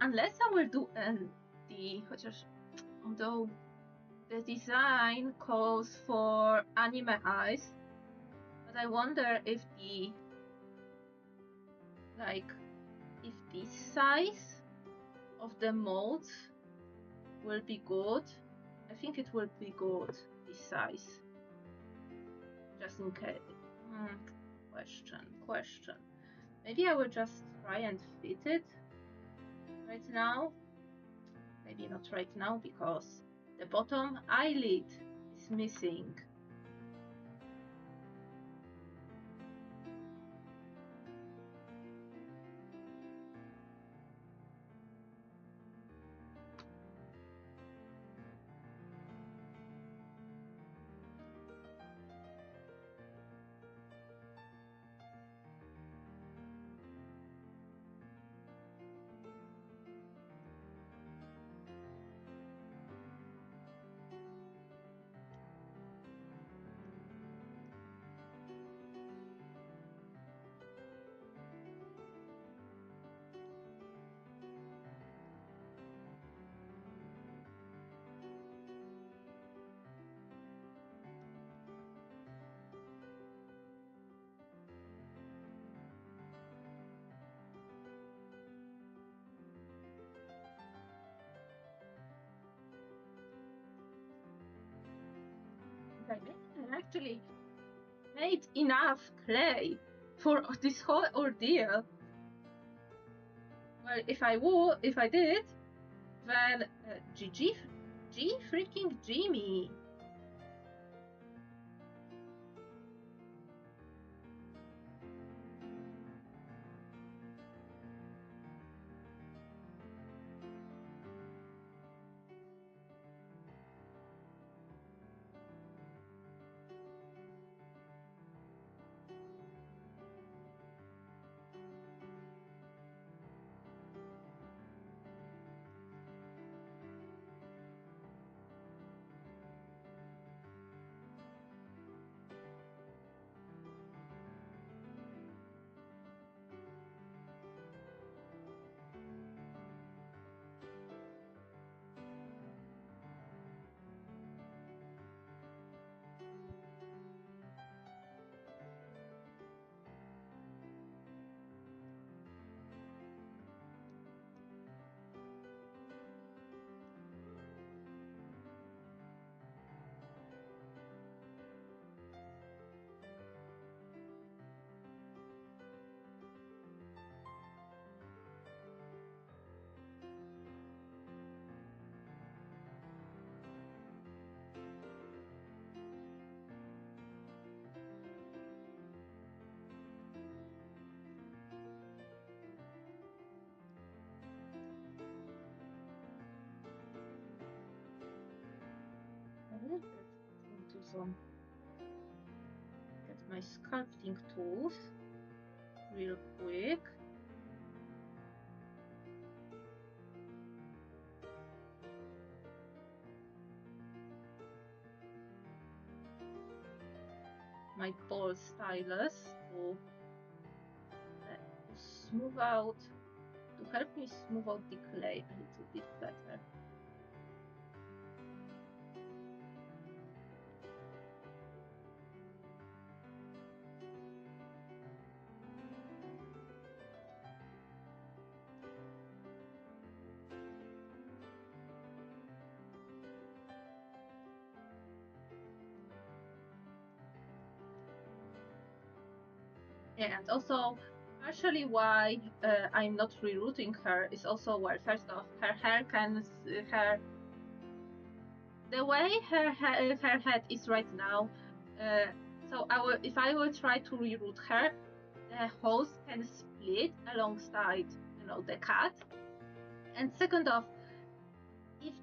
Unless I will do although the design calls for anime eyes, but I wonder if if this size of the mold will be good. I think it will be good, this size. Just in case. Question. Maybe I will just try and fit it right now. Maybe not right now because the bottom eyelid is missing. I actually made enough clay for this whole ordeal. Well, if I did, then GG freaking Jimmy. also get my sculpting tools real quick. My ball stylus to smooth out, to help me smooth out the clay a little bit better. Yeah, and also partially why I'm not rerouting her is also, well, first off, her hair the way her head is right now. So if I will try to reroute her, the hose can split alongside, the cut. And second off, it's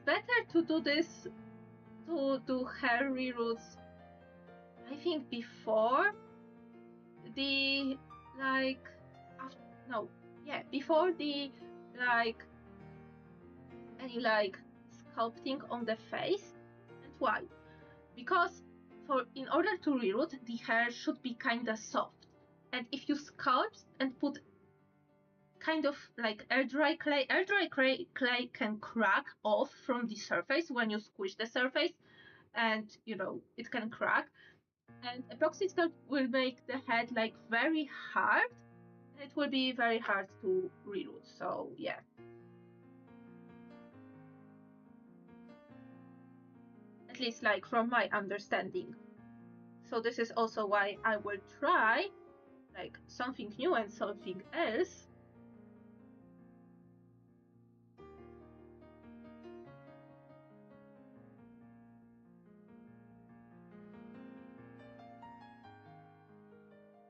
better to do this, to do hair reroutes, I think before the before the any sculpting on the face. And why? Because in order to reroute, the hair should be kinda soft. And if you sculpt and put kind of like air dry clay can crack off from the surface when you squish the surface, and it can crack. And epoxy sculpt will make the head very hard, and it will be very hard to reroute. So yeah. At least from my understanding. So this is also why I will try something new and something else.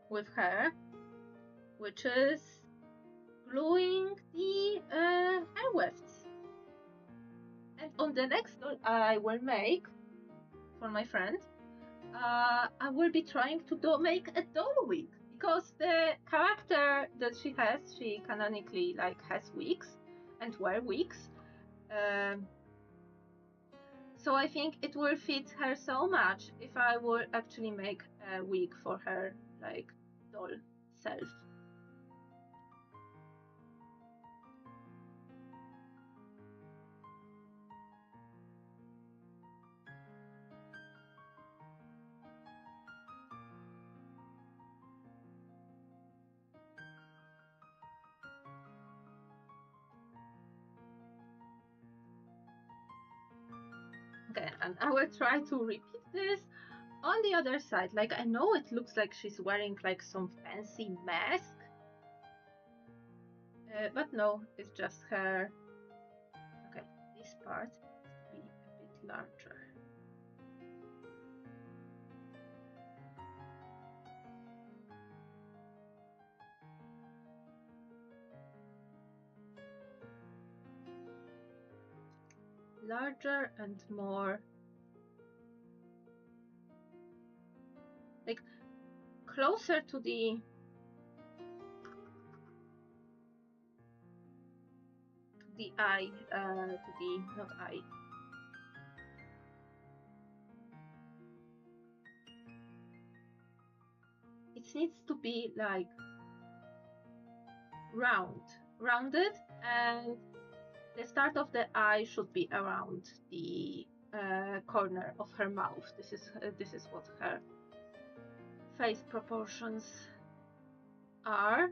With her, which is gluing the hair wefts. And on the next doll I will make for my friend, I will be trying to make a doll wig, because the character that she has, she canonically has wigs and wear wigs. So I think it will fit her so much if I will actually make a wig for her doll self. Okay, and I will try to repeat this on the other side. I know it looks like she's wearing some fancy mask, but no, it's just her. Okay, this part needs to be a bit larger. Larger and more closer to the eye, to the not eye. It needs to be rounded, and the start of the eye should be around the corner of her mouth. This is what her face proportions are.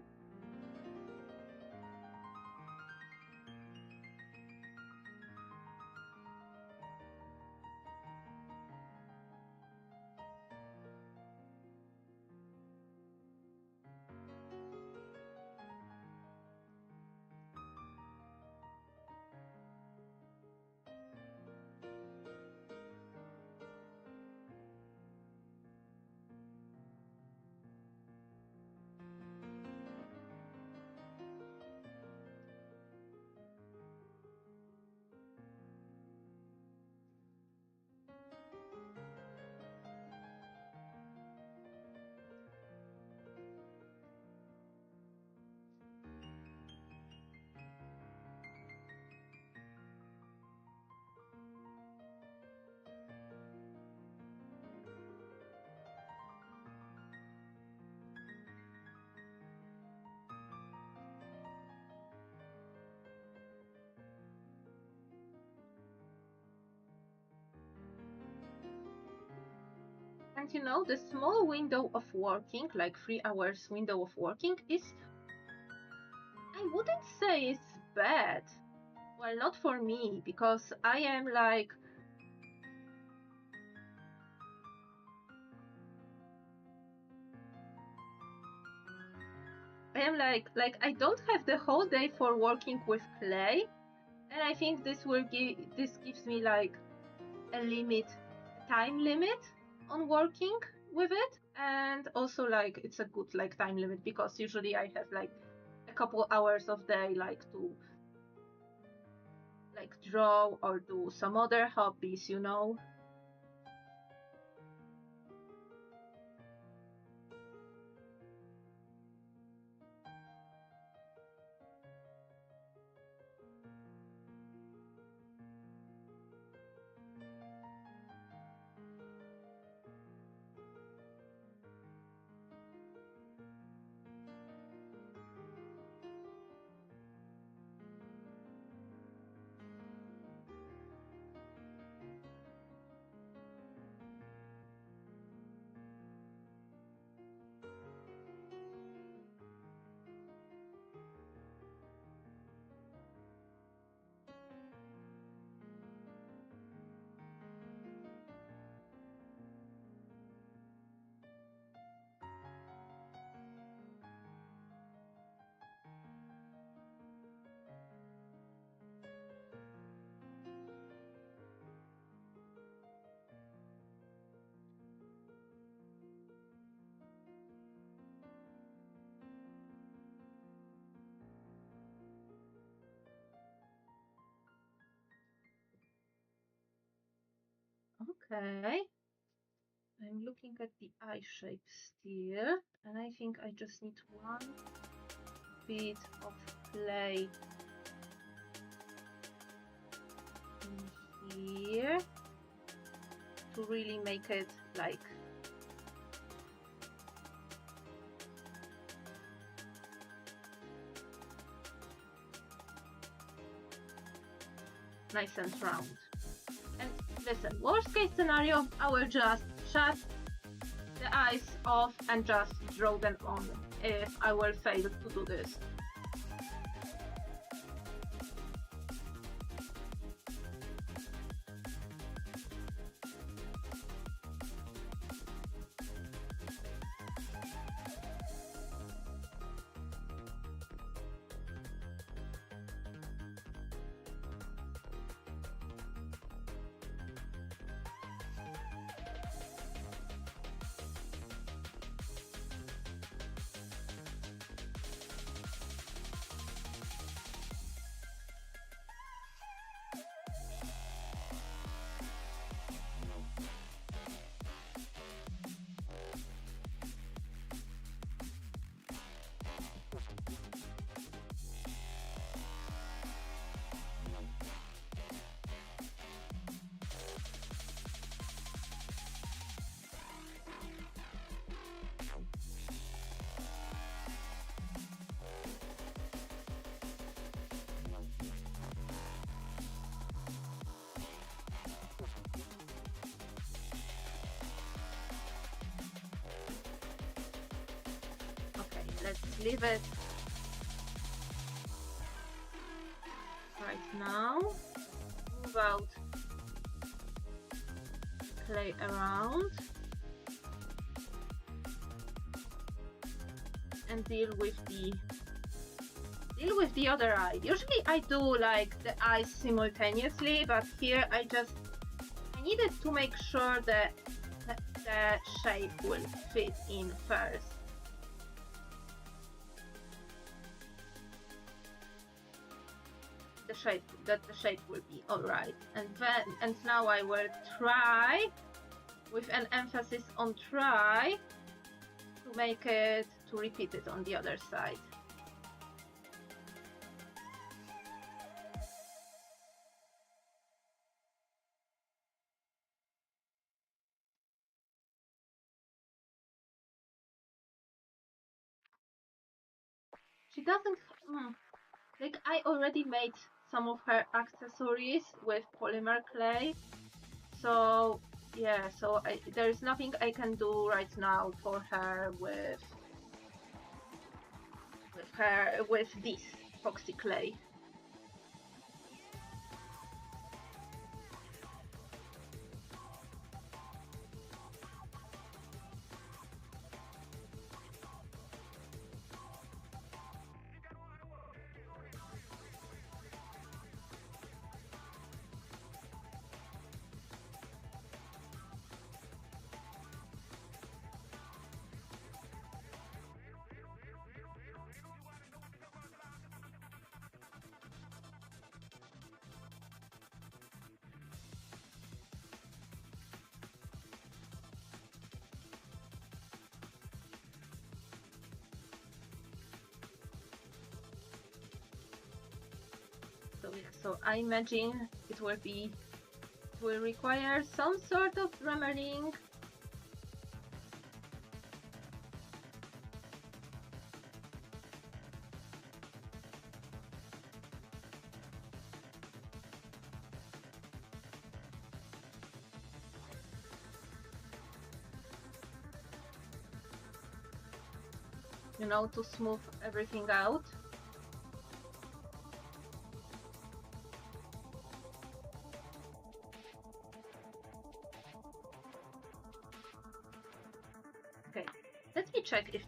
And you know, the small window of working, like 3 hours window of working, is, I wouldn't say it's bad. Well, not for me, because I am like, I don't have the whole day for working with clay, and I think this gives me like a time limit on working with it, and also like it's a good like time limit because usually I have like a couple hours of day like to like draw or do some other hobbies, you know. Okay. I'm looking at the eye shape still, and I think I just need one bit of clay in here to really make it like nice and round. And listen, worst case scenario, I will just shut the eyes off and just draw them on if I will fail to do this. Let's leave it right now. Move out clay around and deal with the other eye. Usually I do like the eyes simultaneously, but here I needed to make sure that the shape will fit in first. The shape will be alright. And now I will try, with an emphasis on try, to repeat it on the other side. She doesn't, like I already made some of her accessories with polymer clay, so yeah, so there's nothing I can do right now for her with this epoxy clay. So yeah, so I imagine it will require some sort of remodeling. You know, to smooth everything out. Okay, let me check if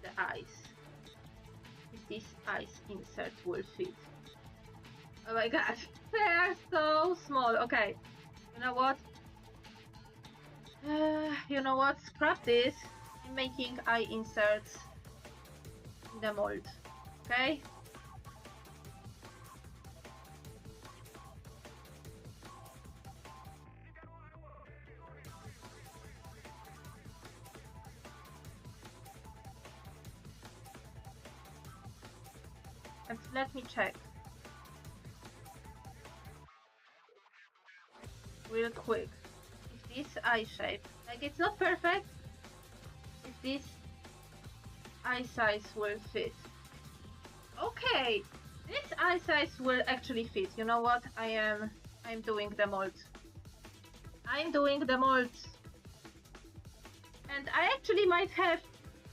this ice insert will fit. Oh my god, they are so small. Okay, you know what? You know what? Scrap this. I'm making eye inserts in the mold. Okay? And let me check real quick if this eye shape, like it's not perfect, if this eye size will fit. Okay, this eye size will actually fit. You know what? I'm doing the mold. I'm doing the mold. And I actually might have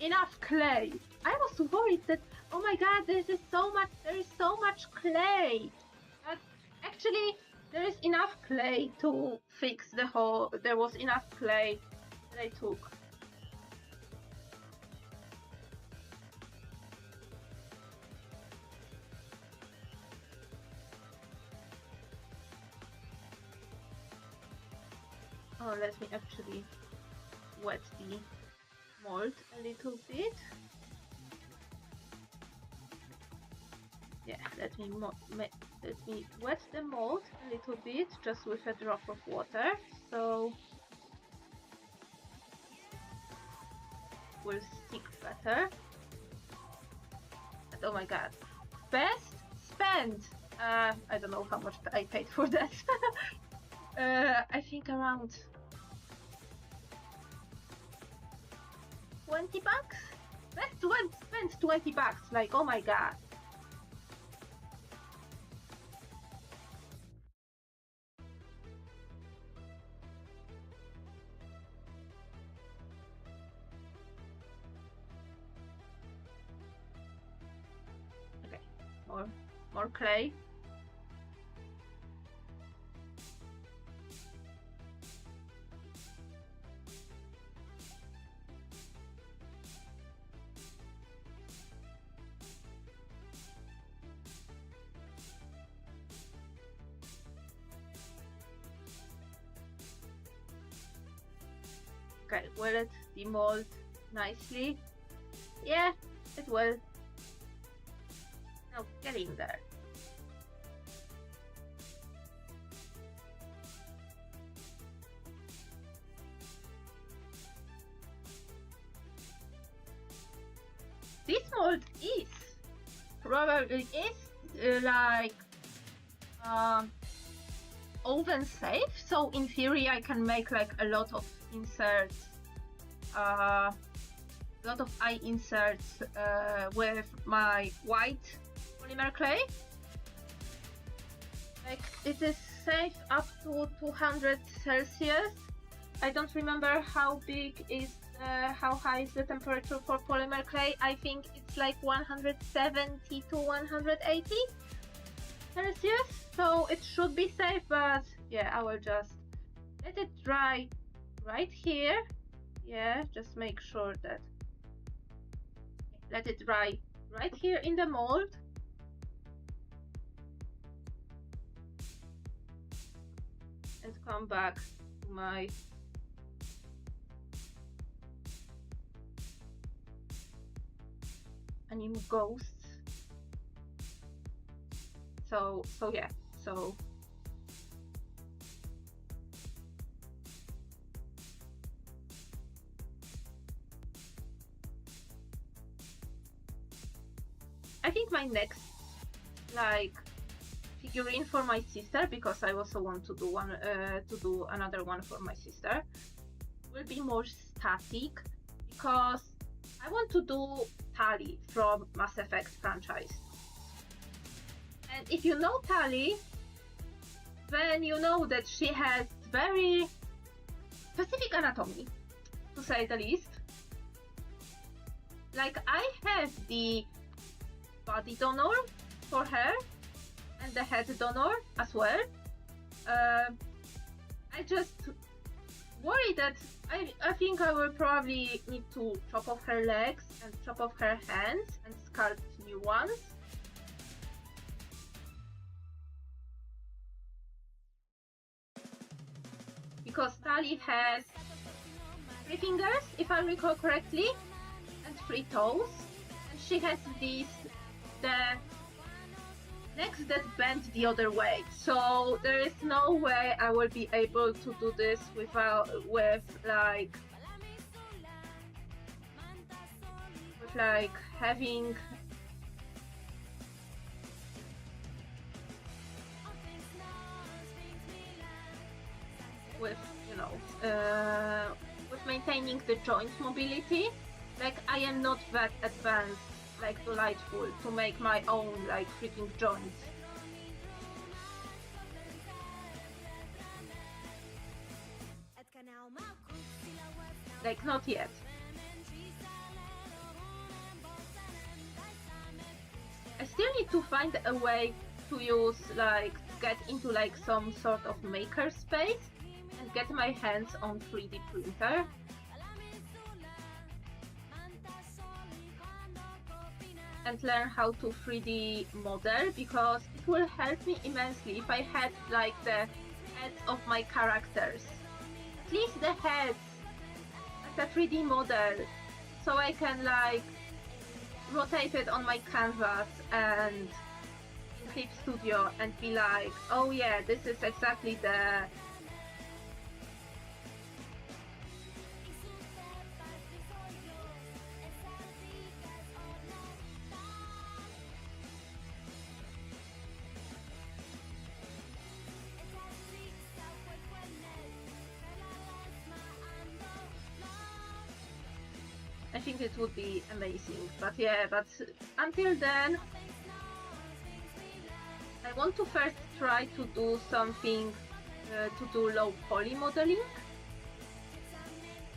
enough clay. I was worried that, oh my god, there is so much clay. But actually, there is enough clay to fix the whole. There was enough clay that I took. Oh, let me actually wet the mold a little bit. Yeah, let me wet the mold a little bit, just with a drop of water, so it will stick better. And oh my god, best spend! I don't know how much I paid for that. I think around 20 bucks? Best spend 20 bucks, like oh my god. Okay, more clay. Okay, will it demold nicely? Yeah, it will. Now get in there. This mold is probably like oven safe, so in theory I can make like a lot of inserts, lot of eye inserts with my white polymer clay. Like it is safe up to 200 Celsius, I don't remember how big is how high is the temperature for polymer clay. I think it's like 170 to 180 Celsius, so it should be safe, but yeah, I will just let it dry right here. Yeah, just make sure that let it dry right here in the mold. And come back to my anime ghosts. So yeah, so I think my next like figurine for my sister, because I also want to do another one for my sister, will be more static, because I want to do Tali from Mass Effect franchise. And if you know Tali, then you know that she has very specific anatomy, to say the least. Like, I have the body donor for her and the head donor as well. I just worry that I think I will probably need to chop off her legs and chop off her hands and sculpt new ones. Because Tali has 3 fingers, if I recall correctly, and 3 toes, and she has the legs that bend the other way. So there is no way I will be able to do this with having with maintaining the joint mobility. Like, I am not that advanced like Delightful to make my own like freaking joints. Like, not yet. I still need to find a way to use get into like some sort of maker space and get my hands on 3D printer. And learn how to 3D model, because it will help me immensely if I had like the heads of my characters. At least the heads as a 3D model, so I can like rotate it on my canvas and in Clip Studio and be like, oh yeah, this is exactly the I think it would be amazing, but yeah, but until then, I want to first try to do something to do low poly modeling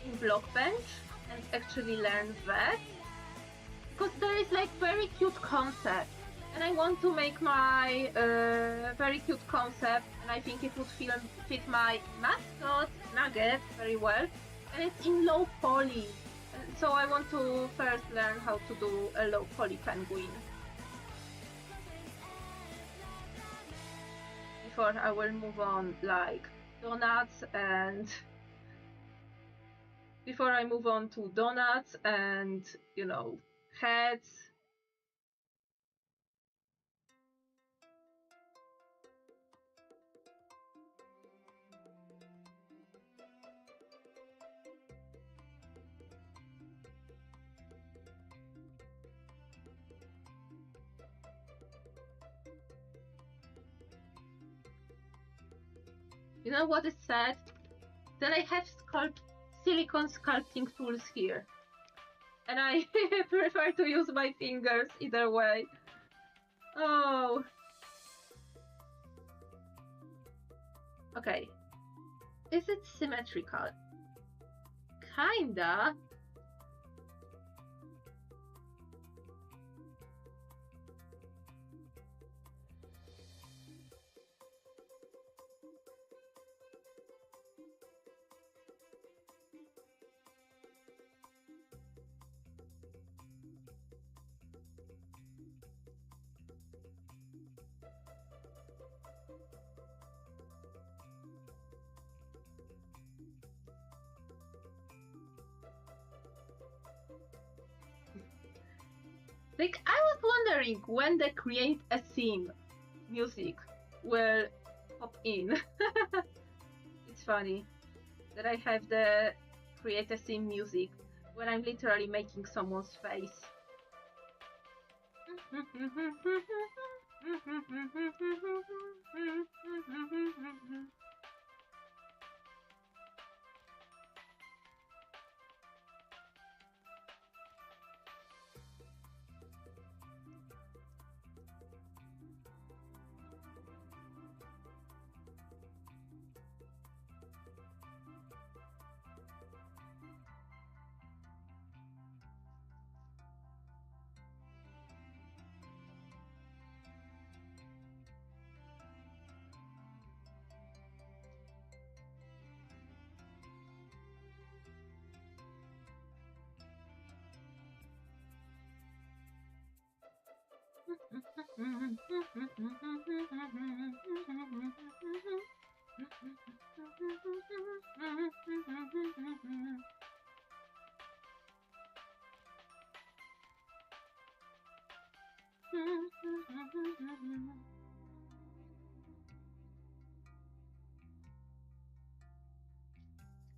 in Blockbench and actually learn that, because there is like very cute concept, and I want to make my very cute concept, and I think it would fit my mascot Nugget very well, and it's in low poly. So I want to first learn how to do a low poly penguin before I will move on like donuts and before I move on to donuts and heads. You know what is sad? That I have silicone sculpting tools here. And I prefer to use my fingers either way. Oh. Okay. Is it symmetrical? kinda. Like, I was wondering when the create a theme music will pop in. It's funny that I have the create a theme music when I'm literally making someone's face.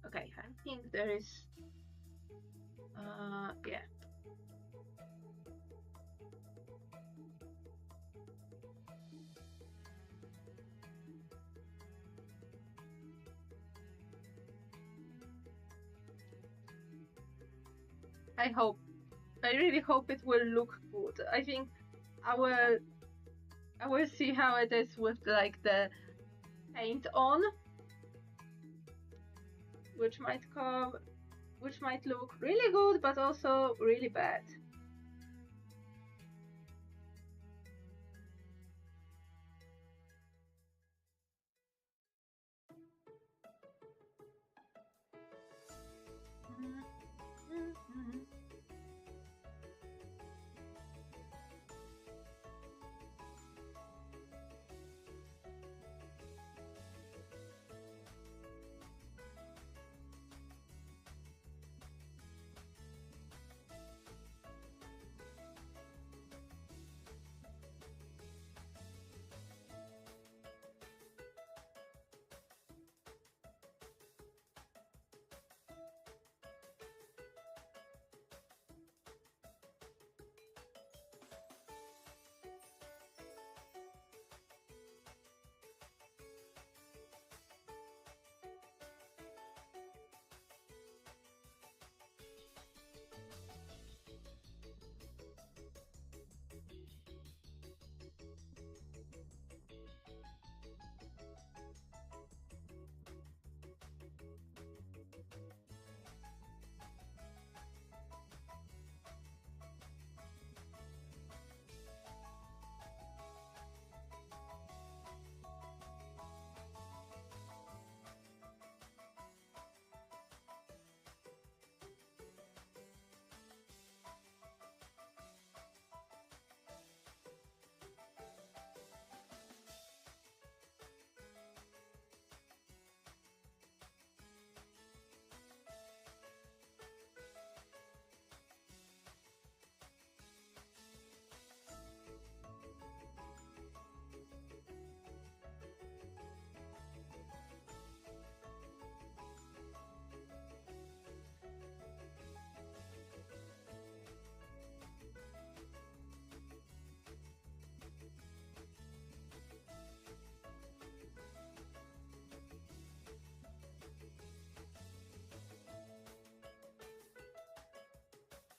Okay, I think there is yeah. I really hope it will look good. I think I will see how it is with like the paint on, which might look really good, but also really bad.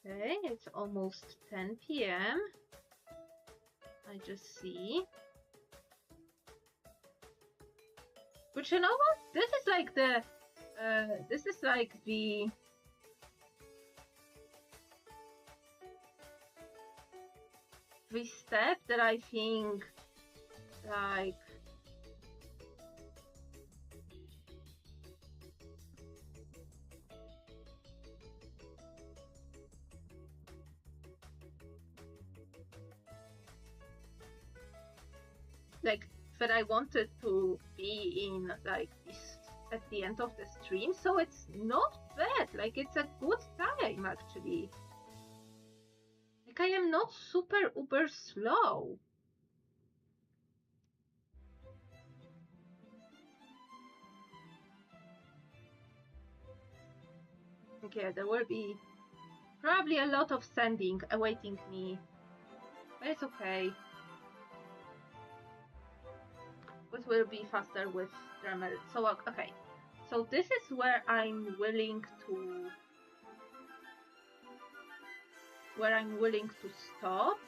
Okay, it's almost 10 p.m. I just see. But you know what? This is like the this step that I think like that I wanted to be in like this at the end of the stream, so it's not bad. Like it's a good time actually. Like I am not super uber slow. Okay, there will be probably a lot of sanding awaiting me, but it's okay. It will be faster with Dremel. So okay, so this is where I'm willing to stop.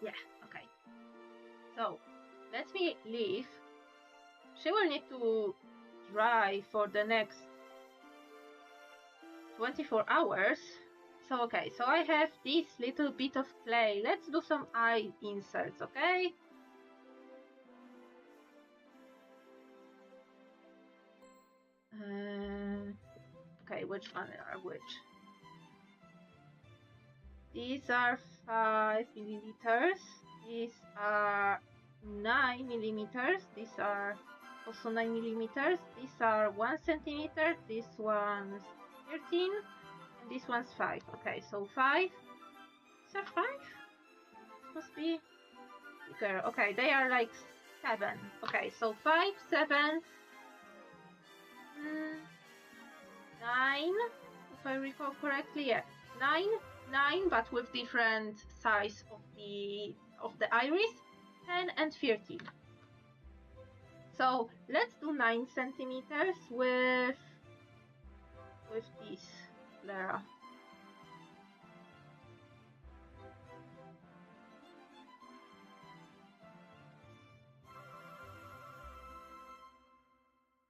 Yeah, okay. So let me leave. She will need to dry for the next 24 hours. So okay, so I have this little bit of clay. Let's do some eye inserts, okay? Okay, which one are which? These are 5 milliliters. These are 9 millimeters. These are also 9 millimeters. These are 1 centimeter. This one's 13. And this one's 5. Okay, so 5. Is that 5? This must be bigger. Okay, they are like 7. Okay, so 5, 7, 9. If I recall correctly, yeah. 9, but with different size of the iris, 10 and 13. So let's do 9 centimeters with this Lara.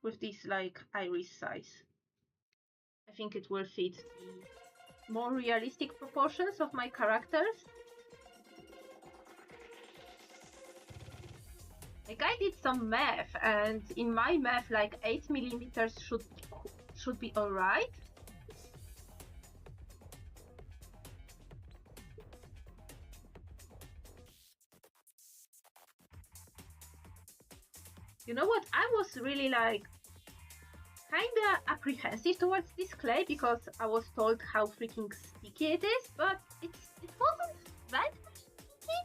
With this like iris size. I think it will fit the more realistic proportions of my characters. Like I did some math, and in my math, like 8 millimeters should be alright. You know what? I was really like kinda apprehensive towards this clay because I was told how freaking sticky it is, but it wasn't that sticky.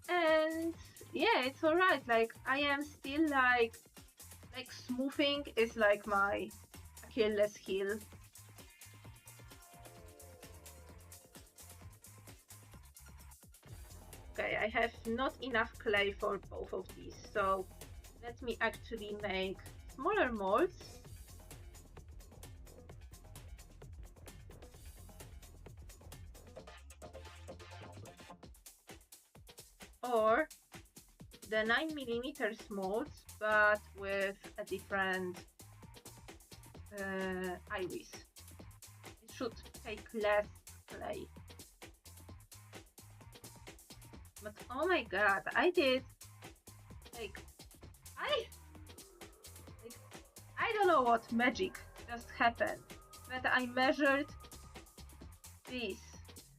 And yeah, it's alright. Like I am still like smoothing is like my Achilles heel. Okay, I have not enough clay for both of these, so let me actually make smaller molds. Or the 9 millimeter molds, but with a different iris. It should take less clay. But oh my god, I did I don't know what magic just happened, but I measured this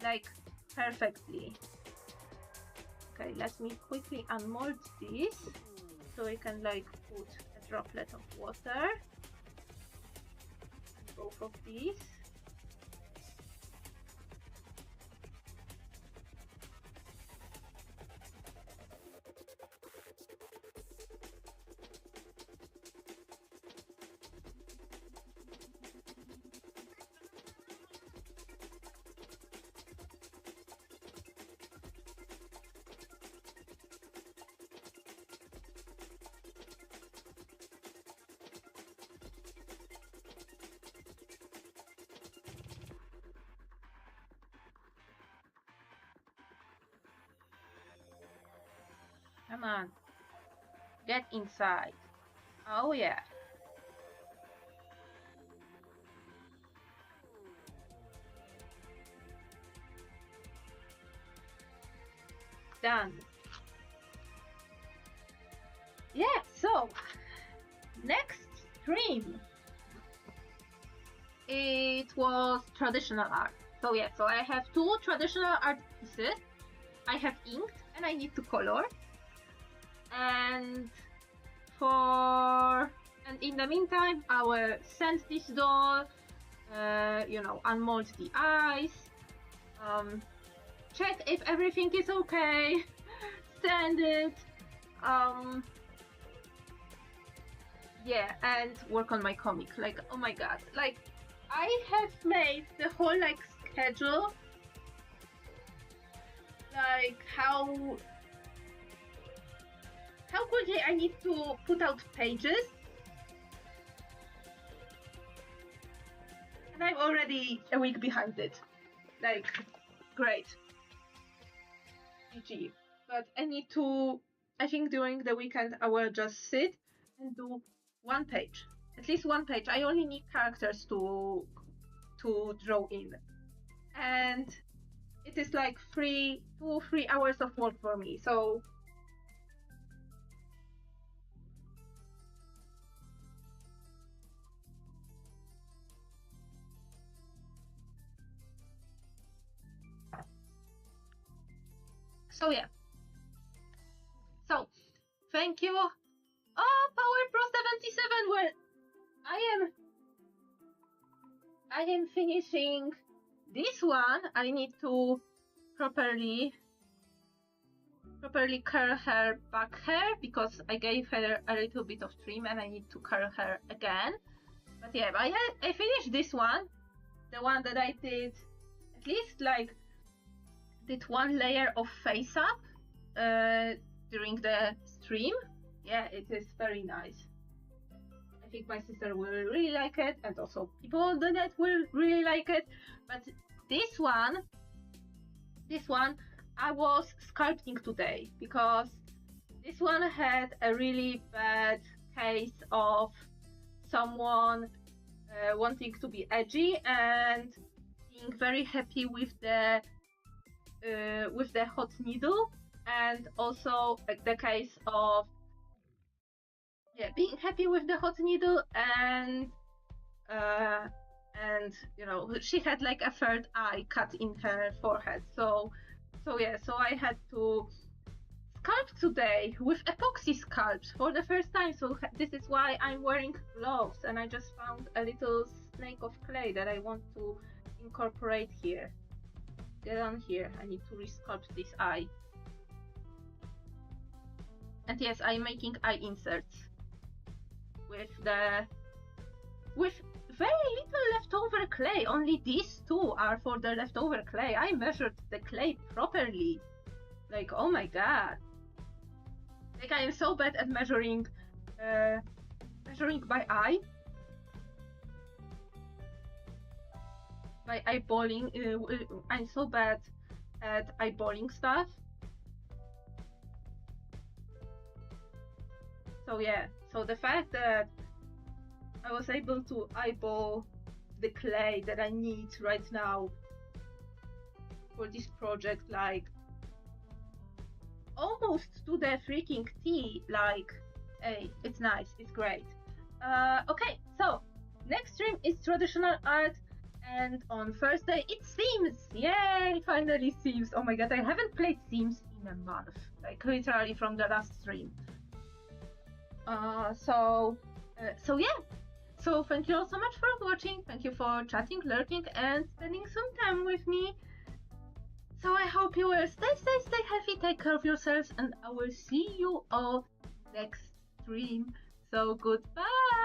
like perfectly. Okay, let me quickly unmold this so I can like put a droplet of water in both of these. Come on, get inside. Oh yeah. Done. Yeah, so next stream, it was traditional art. So yeah, so I have two traditional art pieces. I have inked and I need to color. And in the meantime, I will sand this doll, unmold the eyes, check if everything is okay, sand it, yeah, and work on my comic. Like, oh my god, like, I have made the whole, like, schedule, like, how quickly I need to put out pages. And I'm already a week behind it. Like, great. GG. But I think during the weekend I will just sit and do one page. At least one page. I only need characters to draw in. And it is like 2 or 3 hours of work for me. So yeah. So thank you. Oh, Power Pro 77. Well, I am finishing this one. I need to properly curl her back hair because I gave her a little bit of trim and I need to curl her again. But yeah, I finished this one, the one that I did at least like did one layer of face up during the stream. Yeah, it is very nice. I think my sister will really like it, and also people on the net will really like it. But this one I was sculpting today because this one had a really bad case of someone wanting to be edgy and being very happy with the hot needle, and also the case of being happy with the hot needle, and she had like a third eye cut in her forehead. So I had to sculpt today with epoxy sculpt for the first time. So this is why I'm wearing gloves, and I just found a little snake of clay that I want to incorporate here. Get on here. I need to resculpt this eye. And yes, I'm making eye inserts with very little leftover clay. Only these two are for the leftover clay. I measured the clay properly. Like, oh my god. Like, I am so bad at measuring by eye. By eyeballing. I'm so bad at eyeballing stuff. So yeah, so the fact that I was able to eyeball the clay that I need right now for this project, like almost to the freaking T, like, hey, it's nice, it's great. Okay, so next stream is traditional art, And on Thursday, it's Sims! Yay! Finally Sims! Oh my god, I haven't played Sims in a month. Like, literally from the last stream. So yeah. So thank you all so much for watching. Thank you for chatting, lurking, and spending some time with me. So I hope you will stay healthy, take care of yourselves, and I will see you all next stream. So goodbye!